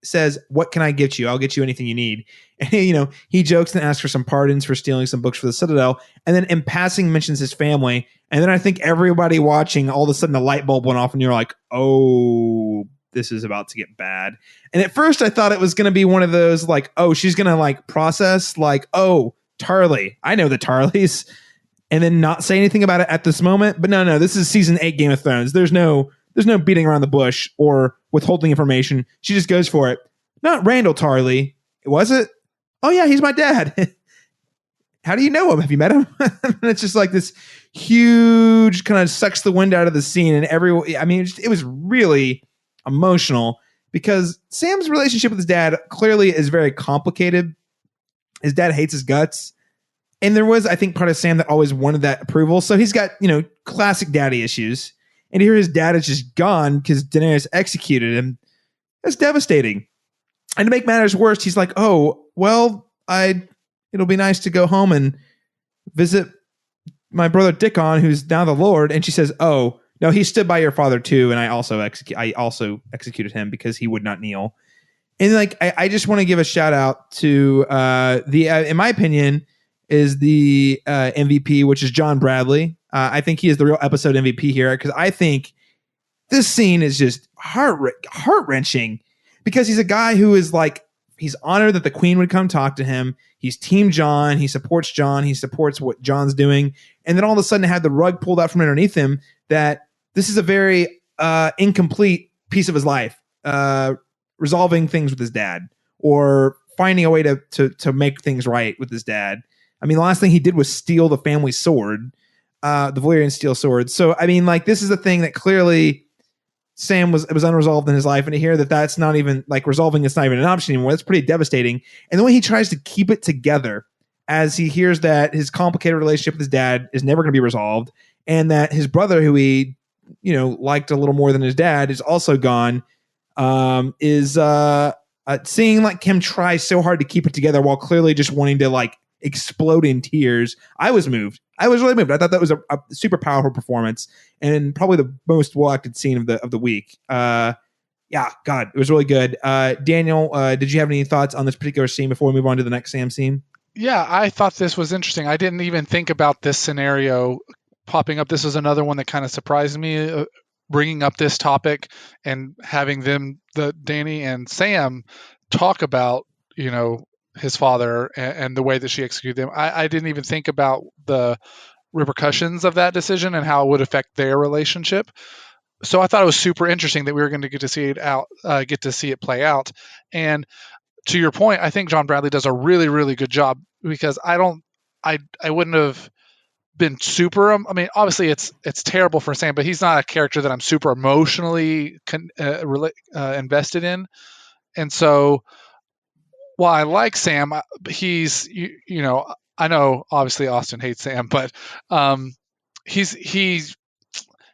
says, "What can I get you? I'll get you anything you need." And he jokes and asks for some pardons for stealing some books for the Citadel, and then in passing mentions his family. And then I think everybody watching, all of a sudden the light bulb went off, and you're like, "Oh, this is about to get bad." And at first I thought it was going to be one of those like, "Oh, she's going to like process like, oh, Tarley, I know the Tarleys," and then not say anything about it at this moment. But no, this is season 8 Game of Thrones. There's no beating around the bush or withholding information. She just goes for it. Not Randall Tarley. Was it? Oh yeah, he's my dad. How do you know him? Have you met him? And it's just like this huge kind of sucks the wind out of the scene. And it was really emotional because Sam's relationship with his dad clearly is very complicated. His dad hates his guts. And there was, I think, part of Sam that always wanted that approval. So he's got, classic daddy issues. And here his dad is just gone because Daenerys executed him. That's devastating. And to make matters worse, he's like, "Oh, well, it'll be nice to go home and visit my brother Dickon, who's now the Lord." And she says, "Oh, no, he stood by your father too, and I also executed him because he would not kneel." And like, I just want to give a shout out to in my opinion, is the MVP, which is John Bradley. I think he is the real episode MVP here because I think this scene is just heart-wrenching because he's a guy who is like, he's honored that the queen would come talk to him. He's Team John. He supports John. He supports what John's doing. And then all of a sudden had the rug pulled out from underneath him that this is a very incomplete piece of his life, resolving things with his dad or finding a way to make things right with his dad. I mean, the last thing he did was steal the family sword, the Valyrian steel sword. So, I mean, like, this is a thing that clearly Sam was unresolved in his life. And to hear that that's not even, like, resolving it's not even an option anymore, that's pretty devastating. And the way he tries to keep it together as he hears that his complicated relationship with his dad is never going to be resolved and that his brother, who he, liked a little more than his dad, is also gone, is seeing, like, him try so hard to keep it together while clearly just wanting to, like, explode in tears. I was moved. I was really moved. I thought that was a super powerful performance and probably the most well-acted scene of the week. God, it was really good. Daniel, did you have any thoughts on this particular scene before we move on to the next Sam scene? Yeah, I thought this was interesting. I didn't even think about this scenario popping up. This was another one that kind of surprised me, bringing up this topic and having Dany and Sam talk about, his father and the way that she executed them. I didn't even think about the repercussions of that decision and how it would affect their relationship. So I thought it was super interesting that we were going to get to see it play out. And to your point, I think John Bradley does a really, really good job because I wouldn't have been super. I mean, obviously it's terrible for Sam, but he's not a character that I'm super emotionally invested in. And so, while I like Sam, he's I know obviously Austin hates Sam, but he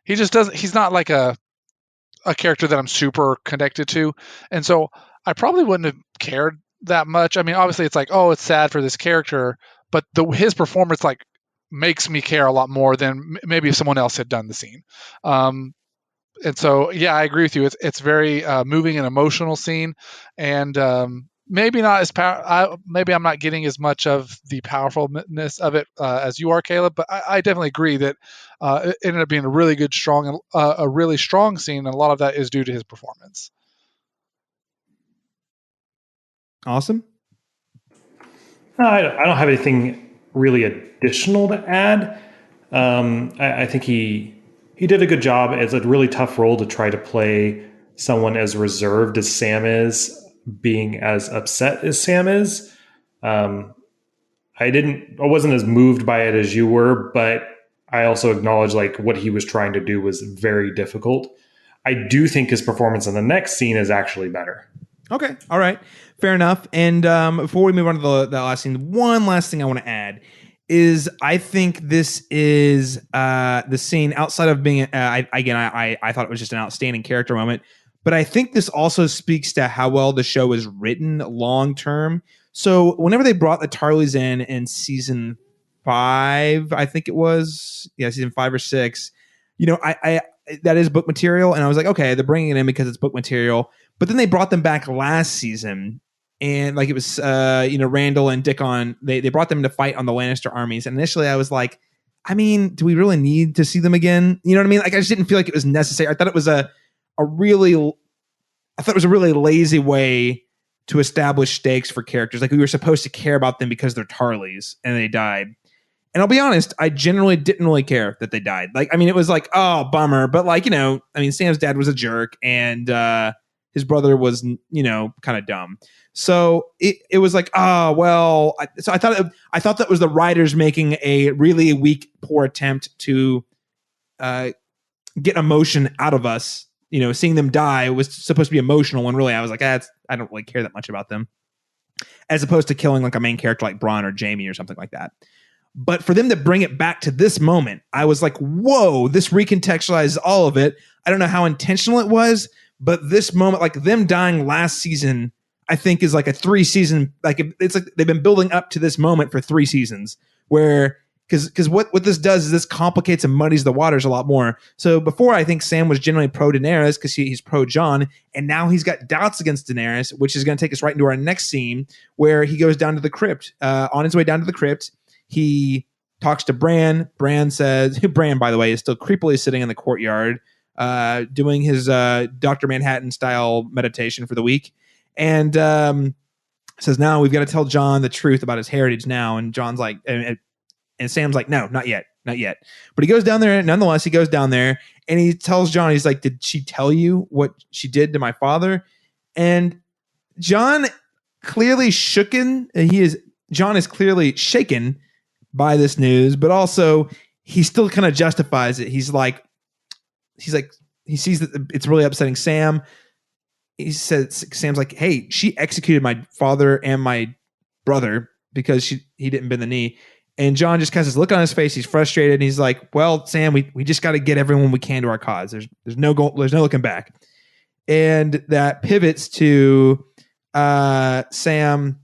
just doesn't. He's not like a character that I'm super connected to, and so I probably wouldn't have cared that much. I mean, obviously it's like, oh, it's sad for this character, but his performance like makes me care a lot more than maybe if someone else had done the scene. And so, yeah, I agree with you. It's very moving and emotional scene, and maybe not as maybe I'm not getting as much of the powerfulness of it as you are, Caleb. But I definitely agree that it ended up being a really good, a really strong scene, and a lot of that is due to his performance. Awesome. I don't have anything really additional to add. I think he did a good job. It's a really tough role to try to play someone as reserved as Sam is, being as upset as Sam is. I wasn't as moved by it as you were, but I also acknowledge like what he was trying to do was very difficult. I do think his performance in the next scene is actually better. Okay. All right. Fair enough. And before we move on to the last scene, one last thing I want to add is I think this is the scene outside of being, I thought it was just an outstanding character moment, but I think this also speaks to how well the show is written long term. So whenever they brought the Tarleys in season 5, I think it was, season 5 or 6, I that is book material, and I was like, okay, they're bringing it in because it's book material. But then they brought them back last season, and like it was, Randall and Dickon. They brought them to fight on the Lannister armies, and initially I was like, I mean, do we really need to see them again? You know what I mean? Like I just didn't feel like it was necessary. I thought it was a really lazy way to establish stakes for characters. Like we were supposed to care about them because they're Tarleys and they died. And I'll be honest, I generally didn't really care that they died. Like, I mean, it was like, oh, bummer. But like, Sam's dad was a jerk and his brother was, kind of dumb. So it was like, oh, well. I thought that was the writers making a really weak, poor attempt to get emotion out of us. Seeing them die was supposed to be emotional when really I was like, I don't really care that much about them. As opposed to killing like a main character like Bronn or Jaime or something like that. But for them to bring it back to this moment, I was like, whoa, this recontextualizes all of it. I don't know how intentional it was, but this moment, like them dying last season, I think is like a 3-season, like it's like they've been building up to this moment for 3 seasons where, because what this does is this complicates and muddies the waters a lot more. So before, I think Sam was generally pro Daenerys because he's pro Jon, and now he's got doubts against Daenerys, which is going to take us right into our next scene where he goes down to the crypt. On his way down to the crypt, he talks to Bran. Bran says, Bran, by the way, is still creepily sitting in the courtyard, doing his Dr. Manhattan style meditation for the week. And says, now we've got to tell Jon the truth about his heritage now. And Jon's like, and Sam's like, no, not yet. Not yet. But he goes down there. Nonetheless, he goes down there and he tells Jon, he's like, did she tell you what she did to my father? And Jon clearly shooken. Jon is clearly shaken by this news, but also he still kind of justifies it. He sees that it's really upsetting Sam. He says, Sam's like, hey, she executed my father and my brother because he didn't bend the knee. And Jon just has this look on his face. He's frustrated. And he's like, well, Sam, we just got to get everyone we can to our cause. There's no looking back. And that pivots to Sam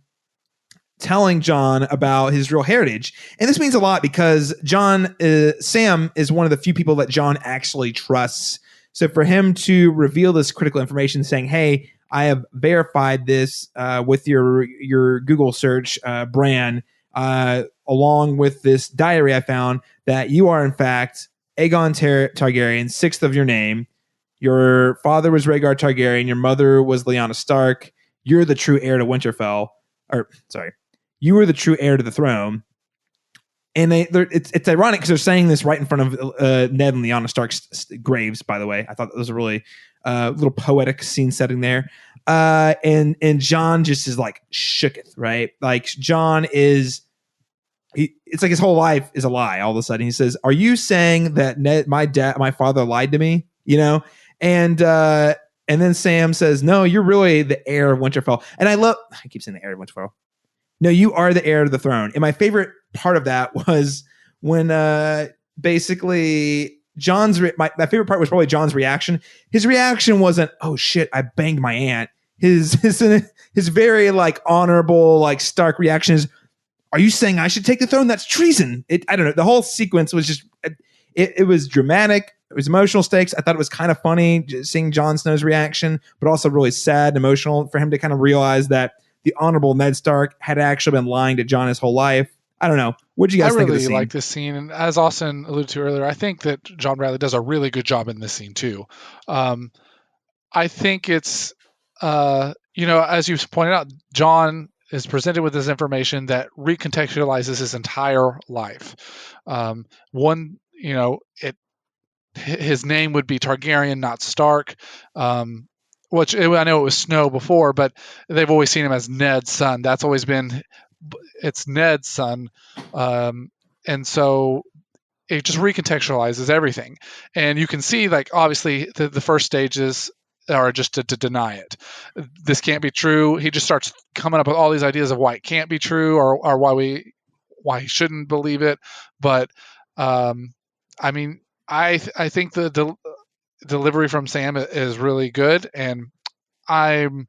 telling Jon about his real heritage. And this means a lot because Sam is one of the few people that Jon actually trusts. So for him to reveal this critical information saying, hey, I have verified this with your Google search, Bran, along with this diary I found, that you are in fact Aegon Targaryen, 6th of your name. Your father was Rhaegar Targaryen. Your mother was Lyanna Stark. You're the true heir to Winterfell. You were the true heir to the throne. And it's ironic because they're saying this right in front of Ned and Lyanna Stark's graves, by the way. I thought that was a really little poetic scene setting there. And Jon just is like shooketh, right? Like Jon it's like his whole life is a lie all of a sudden. He says, are you saying that Ned, my father lied to me? And then Sam says, no, you're really the heir of Winterfell. And I keep saying the heir of Winterfell. No, you are the heir to the throne. And my favorite part of that was when basically my favorite part was probably Jon's reaction. His reaction wasn't, oh shit, I banged my aunt. His very like honorable, like Stark reaction is, are you saying I should take the throne? That's treason. I don't know. The whole sequence was just, it was dramatic. It was emotional stakes. I thought it was kind of funny seeing Jon Snow's reaction, but also really sad and emotional for him to kind of realize that the honorable Ned Stark had actually been lying to Jon his whole life. I don't know. What do you guys think of the scene? I really like this scene. And as Austin alluded to earlier, I think that John Bradley does a really good job in this scene too. I think it's, as you pointed out, Jon is presented with this information that recontextualizes his entire life. His name would be Targaryen, not Stark. Which I know it was Snow before, but they've always seen him as Ned's son. That's always been, it's Ned's son. And so it just recontextualizes everything. And you can see, like, obviously the first stages are just to deny it. This can't be true. He just starts coming up with all these ideas of why it can't be true or why he shouldn't believe it. But I think the delivery from Sam is really good, and obviously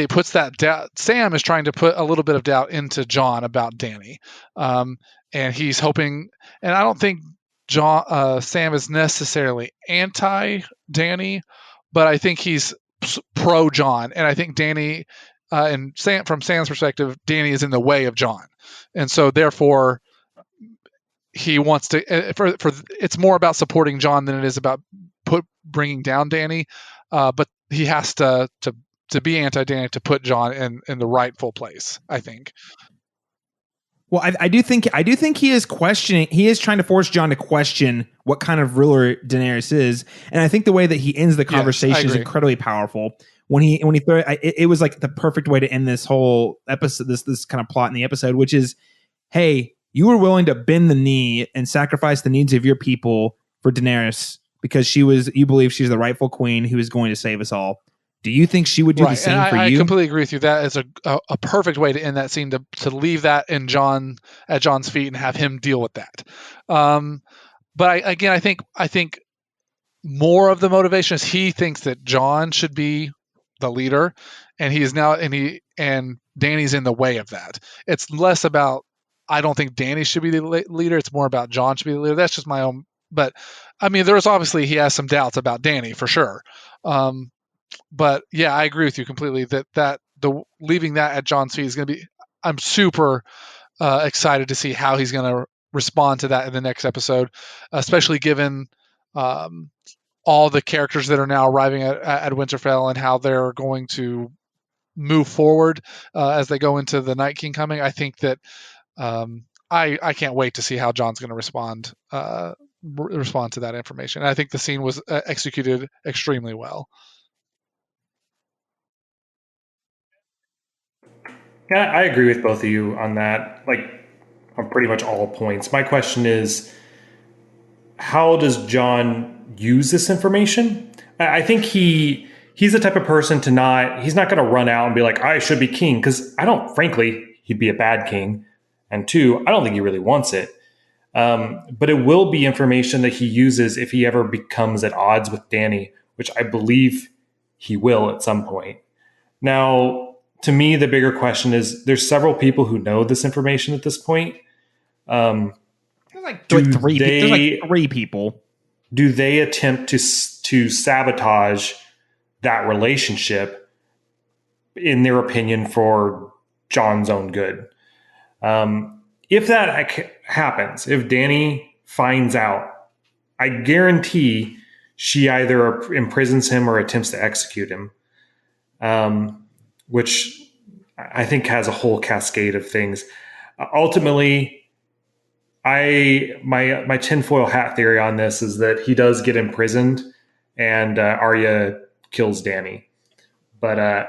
it puts that doubt. Sam is trying to put a little bit of doubt into Jon about Dany, and he's hoping. And I don't think Sam is necessarily anti-Dany, but I think he's pro-Jon. And I think Dany, and from Sam's perspective, Dany is in the way of Jon. And so therefore he wants to, it's more about supporting Jon than it is about bringing down Dany. But he has to be anti-Dany to put Jon in the rightful place, I think. Well, I do think he is questioning. He is trying to force Jon to question what kind of ruler Daenerys is, and I think the way that he ends the conversation is incredibly powerful. When he threw it was like the perfect way to end this whole episode, this kind of plot in the episode, which is, hey, you were willing to bend the knee and sacrifice the needs of your people for Daenerys because you believe she's the rightful queen who is going to save us all. Do you think she would do the same for you? I completely agree with you. That is a perfect way to end that scene, to leave that at Jon's feet and have him deal with that. But I think more of the motivation is he thinks that Jon should be the leader, and he is now, and Dany's in the way of that. It's less about, I don't think Dany should be the leader. It's more about Jon should be the leader. That's just my own. But I mean, there's obviously, he has some doubts about Dany for sure. But yeah, I agree with you completely that the leaving that at Jon's feet is going to be. I'm super excited to see how he's going to respond to that in the next episode, especially given all the characters that are now arriving at Winterfell and how they're going to move forward as they go into the Night King coming. I think that I can't wait to see how Jon's going to respond to that information. And I think the scene was executed extremely well. Yeah, I agree with both of you on that, like on pretty much all points. My question is, how does Jon use this information? I think he's the type of person he's not going to run out and be like, I should be king, because frankly, he'd be a bad king. And two, I don't think he really wants it. But it will be information that he uses if he ever becomes at odds with Dany, which I believe he will at some point. Now, to me, the bigger question is, there's several people who know this information at this point. There's like three people. Do they attempt to sabotage that relationship, in their opinion, for Jon's own good? If that happens, if Dany finds out, I guarantee she either imprisons him or attempts to execute him. Which I think has a whole cascade of things. Ultimately, my tinfoil hat theory on this is that he does get imprisoned and Arya kills Dany. But I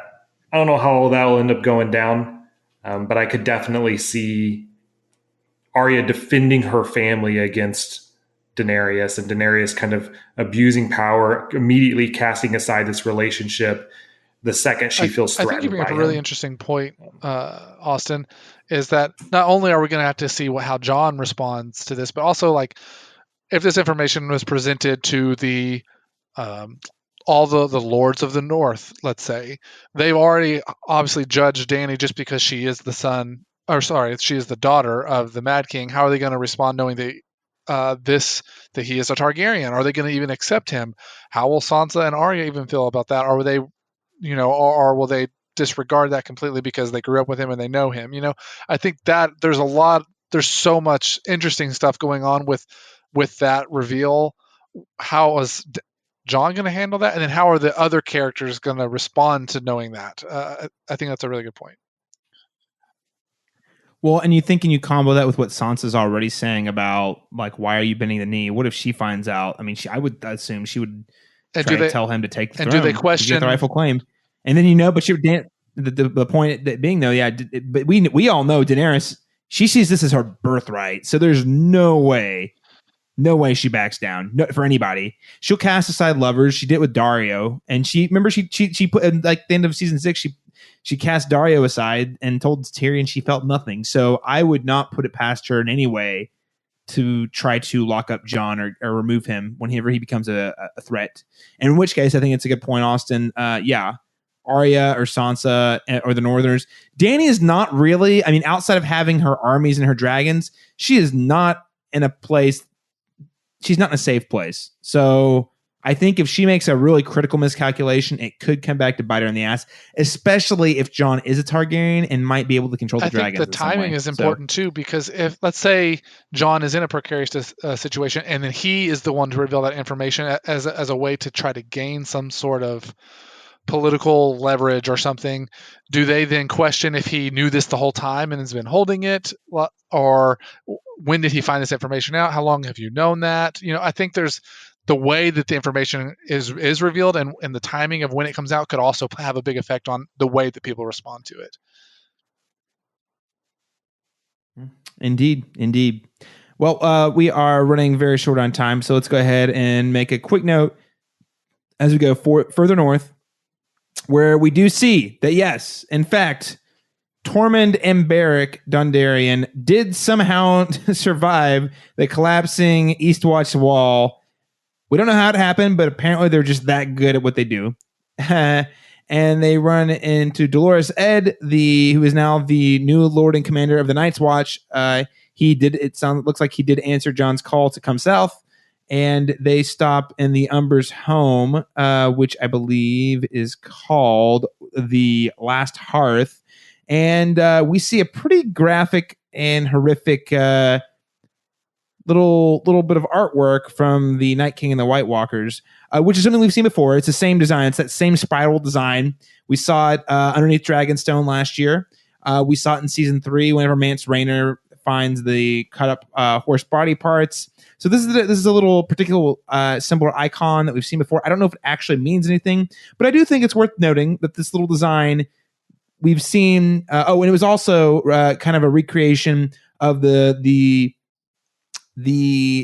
don't know how that will end up going down. But I could definitely see Arya defending her family against Daenerys, and Daenerys kind of abusing power, immediately casting aside this relationship the second she feels threatened. I think you bring up a really interesting point, Austin, is that not only are we going to have to see how Jon responds to this, but also, like, if this information was presented to the all the lords of the North, let's say, they've already obviously judged Dany just because she is she is the daughter of the Mad King. How are they going to respond knowing that he is a Targaryen? Are they going to even accept him? How will Sansa and Arya even feel about that? Or will they, or will they disregard that completely because they grew up with him and they know him? I think that there's so much interesting stuff going on with that reveal. How is Jon going to handle that? And then how are the other characters going to respond to knowing that? I think that's a really good point. Well, and you combo that with what Sansa's already saying about, like, why are you bending the knee? What if she finds out? I mean, I would assume she would try to tell him to take the throne. Do they question the rightful claim? And then but the point being though, yeah. But we all know Daenerys. She sees this as her birthright, so there's no way she backs down for anybody. She'll cast aside lovers. She did it with Dario, and she put in, like, the end of season 6. She cast Dario aside and told Tyrion she felt nothing. So I would not put it past her in any way to try to lock up Jon or remove him whenever he becomes a threat. And in which case, I think it's a good point, Austin. Yeah, Arya or Sansa or the Northerners. Dany is not really, I mean, outside of having her armies and her dragons, she is not in a place she's not in a safe place. So I think if she makes a really critical miscalculation, it could come back to bite her in the ass, especially if Jon is a Targaryen and might be able to control the dragons. I think the timing is important too, because if, let's say, Jon is in a precarious situation and then he is the one to reveal that information as a way to try to gain some sort of political leverage or something, do they then question if he knew this the whole time and has been holding it? Or when did he find this information out? How long have you known that? I think there's the way that the information is revealed and the timing of when it comes out could also have a big effect on the way that people respond to it. Indeed. Well, we are running very short on time, so let's go ahead and make a quick note as we go further north, where we do see that, yes, in fact, Tormund and Beric Dondarrion did somehow survive the collapsing Eastwatch wall. We don't know how it happened, but apparently they're just that good at what they do. And they run into Dolorous Edd, who is now the new Lord and Commander of the Night's Watch. Looks like he did answer Jon's call to come south. And they stop in the Umber's home, which I believe is called the Last Hearth. And we see a pretty graphic and horrific little bit of artwork from the Night King and the White Walkers, which is something we've seen before. It's the same design. It's that same spiral design. We saw it underneath Dragonstone last year. We saw it in season 3 whenever Mance Rayner finds the cut up horse body parts. So this is a little particular symbol or icon that we've seen before. I don't know if it actually means anything, but I do think it's worth noting that this little design we've seen. And it was also kind of a recreation of the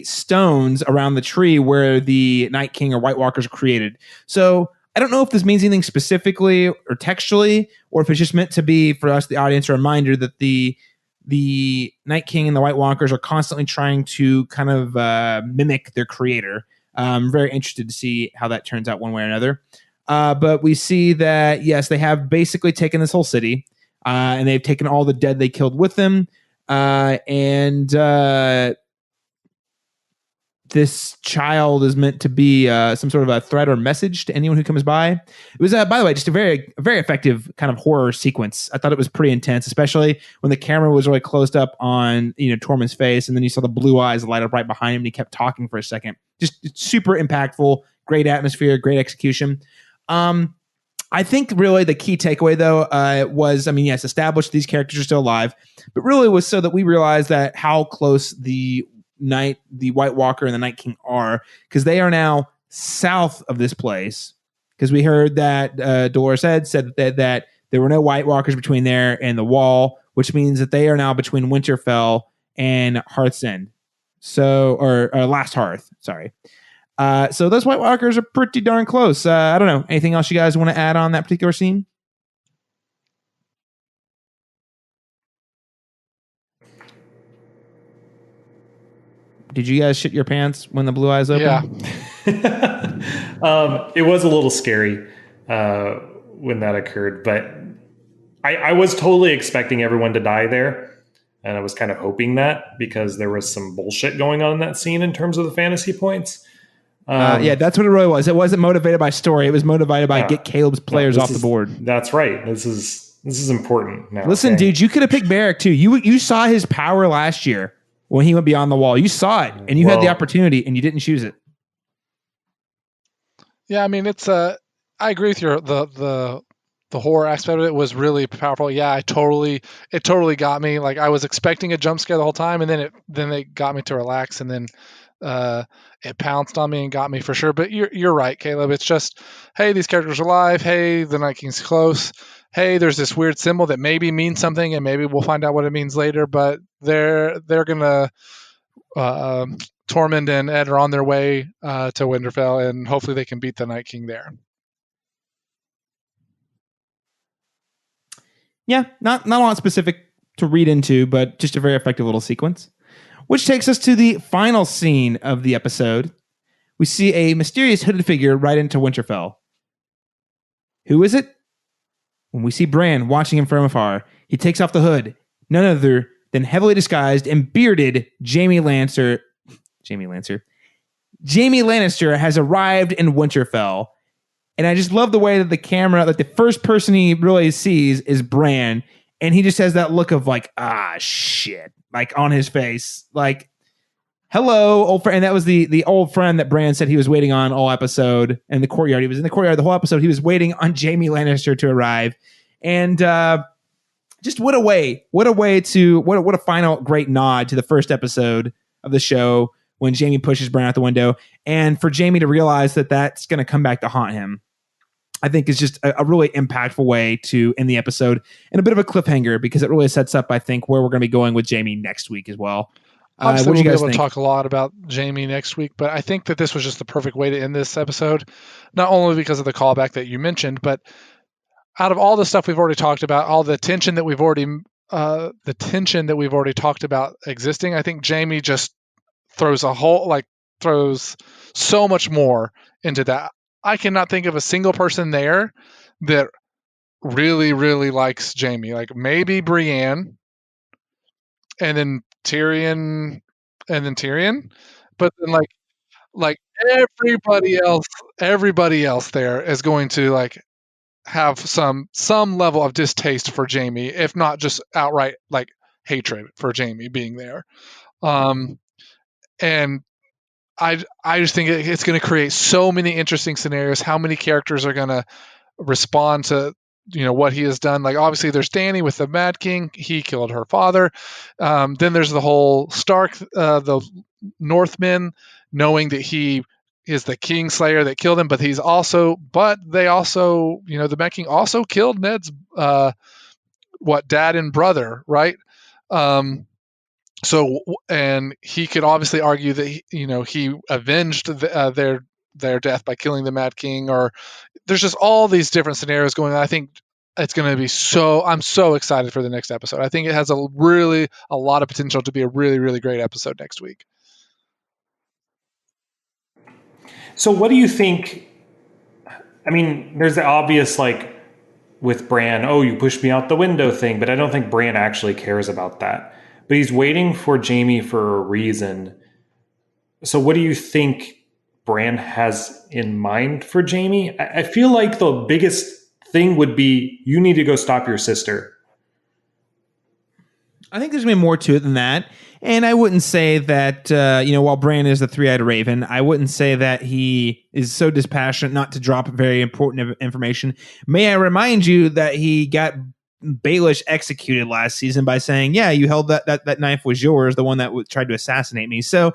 stones around the tree where the Night King or White Walkers are created. So I don't know if this means anything specifically or textually, or if it's just meant to be for us, the audience, a reminder that the Night King and the White Walkers are constantly trying to kind of mimic their creator. I'm very interested to see how that turns out one way or another. But we see that, yes, they have basically taken this whole city, and they've taken all the dead they killed with them. This child is meant to be some sort of a threat or message to anyone who comes by. It was, by the way, just a very, very effective kind of horror sequence. I thought it was pretty intense, especially when the camera was really closed up on Tormund's face, and then you saw the blue eyes light up right behind him, and he kept talking for a second. Just super impactful, great atmosphere, great execution. I think really the key takeaway, though, was, yes, established these characters are still alive, but really was so that we realized that how close the White Walker and the Night King are, because they are now south of this place. Because we heard that Dolorous Edd said that there were no White Walkers between there and the wall, which means that they are now between Winterfell and Hearth's End. So, or Last Hearth, sorry. So those White Walkers are pretty darn close. I don't know. Anything else you guys want to add on that particular scene? Did you guys shit your pants when the blue eyes opened? Yeah. It was a little scary when that occurred, but I was totally expecting everyone to die there. And I was kind of hoping that, because there was some bullshit going on in that scene in terms of the fantasy points. Yeah, that's what it really was. It wasn't motivated by story. It was motivated by get Caleb's players off the board. That's right. This is important now. Listen, dude, you could have picked Beric too. You saw his power last year when he went beyond the wall. You saw it, and you had the opportunity, and you didn't choose it. Yeah, it's I agree with you. The horror aspect of it was really powerful. Yeah, it totally got me. Like, I was expecting a jump scare the whole time, and then they got me to relax, and then it pounced on me and got me for sure. But you're right, Caleb. It's just, hey, these characters are alive. Hey, the Night King's close. Hey, there's this weird symbol that maybe means something, and maybe we'll find out what it means later. But they're gonna Tormund and Edd are on their way to Winterfell, and hopefully they can beat the Night King there. Yeah, not a lot specific to read into, but just a very effective little sequence. Which takes us to the final scene of the episode. We see a mysterious hooded figure ride into Winterfell. Who is it? When we see Bran watching him from afar, he takes off the hood. None other than heavily disguised and bearded Jaime Lancer. Jaime Lannister has arrived in Winterfell. And I just love the way that the camera, like the first person he really sees is Bran. And he just has that look of like, shit, like on his face. Like, hello, old friend. And that was the old friend that Bran said he was waiting on all episode in the courtyard. He was in the courtyard the whole episode. He was waiting on Jaime Lannister to arrive. And just what a final great nod to the first episode of the show when Jaime pushes Bran out the window. And for Jaime to realize that that's going to come back to haunt him, I think is just a really impactful way to end the episode, and a bit of a cliffhanger because it really sets up, I think, where we're going to be going with Jaime next week as well. Obviously, we'll be able to talk a lot about Jaime next week, but I think that this was just the perfect way to end this episode, not only because of the callback that you mentioned, but out of all the stuff we've already talked about, all the tension that we've already talked about existing, I think Jaime just throws so much more into that. I cannot think of a single person there that really, really likes Jaime. Like maybe Brienne, and then Tyrion, but then like everybody else there is going to like have some level of distaste for Jaime, if not just outright like hatred for Jaime being there. And I just think it's going to create so many interesting scenarios. How many characters are going to respond to what he has done? Like obviously there's Dany with the Mad King. He killed her father. Then there's the whole Stark, the Northmen, knowing that he is the Kingslayer that killed him, but they also, the Mad King also killed Ned's dad and brother, right? So, and he could obviously argue that he avenged their death by killing the Mad King, or there's just all these different scenarios going on. I think it's going to be I'm so excited for the next episode. I think it has a lot of potential to be a really, really great episode next week. So what do you think? I mean, there's the obvious, like with Bran, you pushed me out the window thing, but I don't think Bran actually cares about that. But he's waiting for Jaime for a reason. So what do you think Bran has in mind for Jaime? I feel like the biggest thing would be, you need to go stop your sister. I think there's going to be more to it than that. And I wouldn't say that, while Bran is the three-eyed raven, I wouldn't say that he is so dispassionate not to drop very important information. May I remind you that he got Baelish executed last season by saying, yeah, you held that knife was yours, the one that tried to assassinate me. So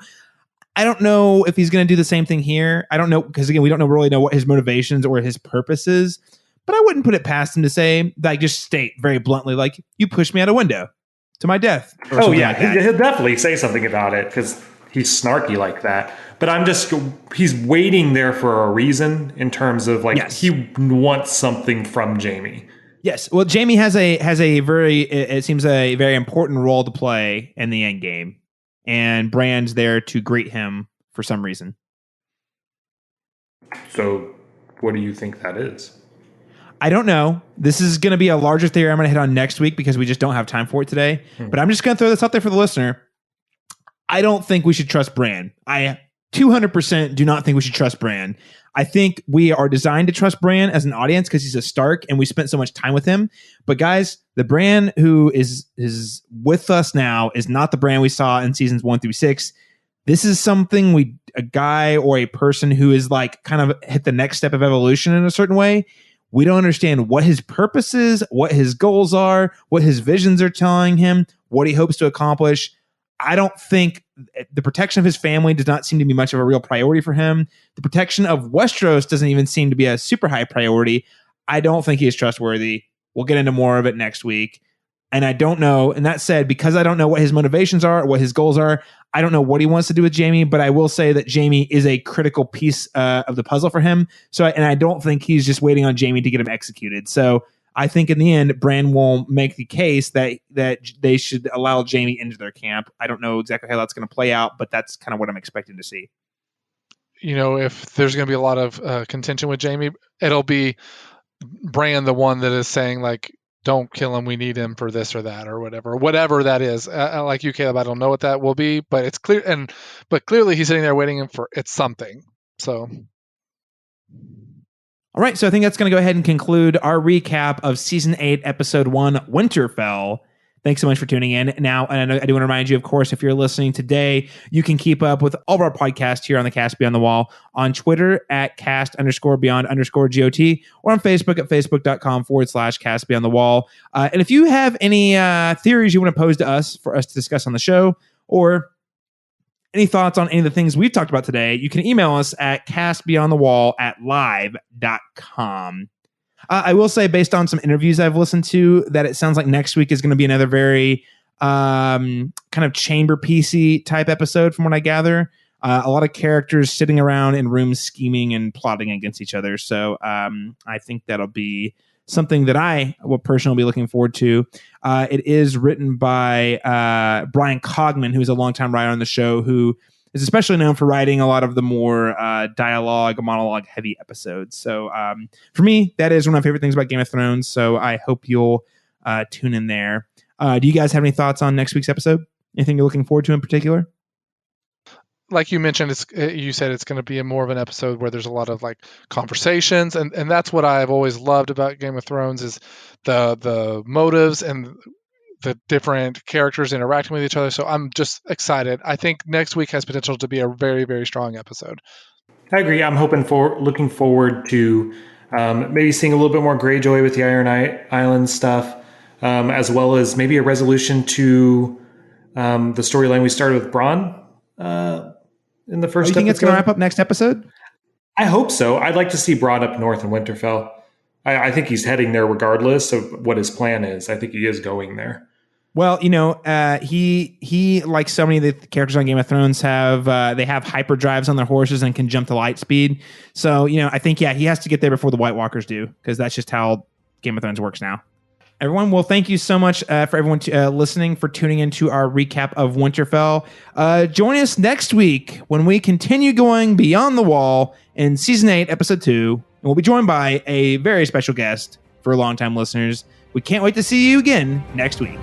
I don't know if he's going to do the same thing here. I don't know, because again, we don't really know what his motivations or his purposes, but I wouldn't put it past him to say, like, just state very bluntly, like, you pushed me out a window to my death. Oh yeah, like he'll definitely say something about it because he's snarky like that. But he's waiting there for a reason in terms of like, yes, he wants something from Jaime. Yes. Well, Jaime has a very important role to play in the end game, and Bran's there to greet him for some reason. So, what do you think that is? I don't know. This is going to be a larger theory I'm going to hit on next week because we just don't have time for it today. But I'm just going to throw this out there for the listener. I don't think we should trust Bran. I 200% do not think we should trust Bran. I think we are designed to trust Bran as an audience because he's a Stark and we spent so much time with him. But guys, the Bran who is with us now is not the Bran we saw in seasons 1 through 6. This is something a guy or a person who is like kind of hit the next step of evolution in a certain way. We don't understand what his purpose is, what his goals are, what his visions are telling him, what he hopes to accomplish. I don't think the protection of his family does not seem to be much of a real priority for him. The protection of Westeros doesn't even seem to be a super high priority. I don't think he is trustworthy. We'll get into more of it next week. And I don't know. And that said, because I don't know what his motivations are, what his goals are, I don't know what he wants to do with Jaime, but I will say that Jaime is a critical piece of the puzzle for him. And I don't think he's just waiting on Jaime to get him executed. So I think in the end, Bran will make the case that they should allow Jaime into their camp. I don't know exactly how that's going to play out, but that's kind of what I'm expecting to see. If there's going to be a lot of contention with Jaime, it'll be Bran the one that is saying like, don't kill him, we need him for this or that or whatever that is. Like you, Caleb, I don't know what that will be, but it's clear. But clearly he's sitting there waiting for it's something. So. All right, so I think that's going to go ahead and conclude our recap of Season 8, Episode 1, Winterfell. Thanks so much for tuning in. Now, and I do want to remind you, of course, if you're listening today, you can keep up with all of our podcasts here on the Cast Beyond the Wall on Twitter at cast_beyond_GOT or on Facebook at facebook.com/cast beyond the wall. And if you have any theories you want to pose to us for us to discuss on the show, or any thoughts on any of the things we've talked about today, you can email us at castbeyondthewall@live.com. I will say, based on some interviews I've listened to, that it sounds like next week is going to be another very kind of chamber piecey type episode from what I gather. A lot of characters sitting around in rooms scheming and plotting against each other. So I think that'll be something that I will personally be looking forward to. It is written by Brian Cogman, who's a longtime writer on the show, who is especially known for writing a lot of the more monologue heavy episodes. So for me, that is one of my favorite things about Game of Thrones. So I hope you'll tune in there. Do you guys have any thoughts on next week's episode? Anything you're looking forward to in particular? Like you mentioned, you said it's going to be more of an episode where there's a lot of like conversations, and that's what I've always loved about Game of Thrones is the motives and the different characters interacting with each other. So I'm just excited. I think next week has potential to be a very, very strong episode. I agree. I'm looking forward to maybe seeing a little bit more Greyjoy with the Iron Island stuff, as well as maybe a resolution to the storyline we started with Bronn in the first episode. You think it's going to wrap up next episode? I hope so. I'd like to see Bronn up north in Winterfell. I think he's heading there regardless of what his plan is. I think he is going there. Well, he like so many of the characters on Game of Thrones have hyperdrives on their horses and can jump to light speed. So, I think, he has to get there before the White Walkers do, because that's just how Game of Thrones works now. Everyone, well, thank you so much for everyone listening, for tuning into our recap of Winterfell. Join us next week when we continue going beyond the wall in Season 8, Episode 2. And we'll be joined by a very special guest for longtime listeners. We can't wait to see you again next week.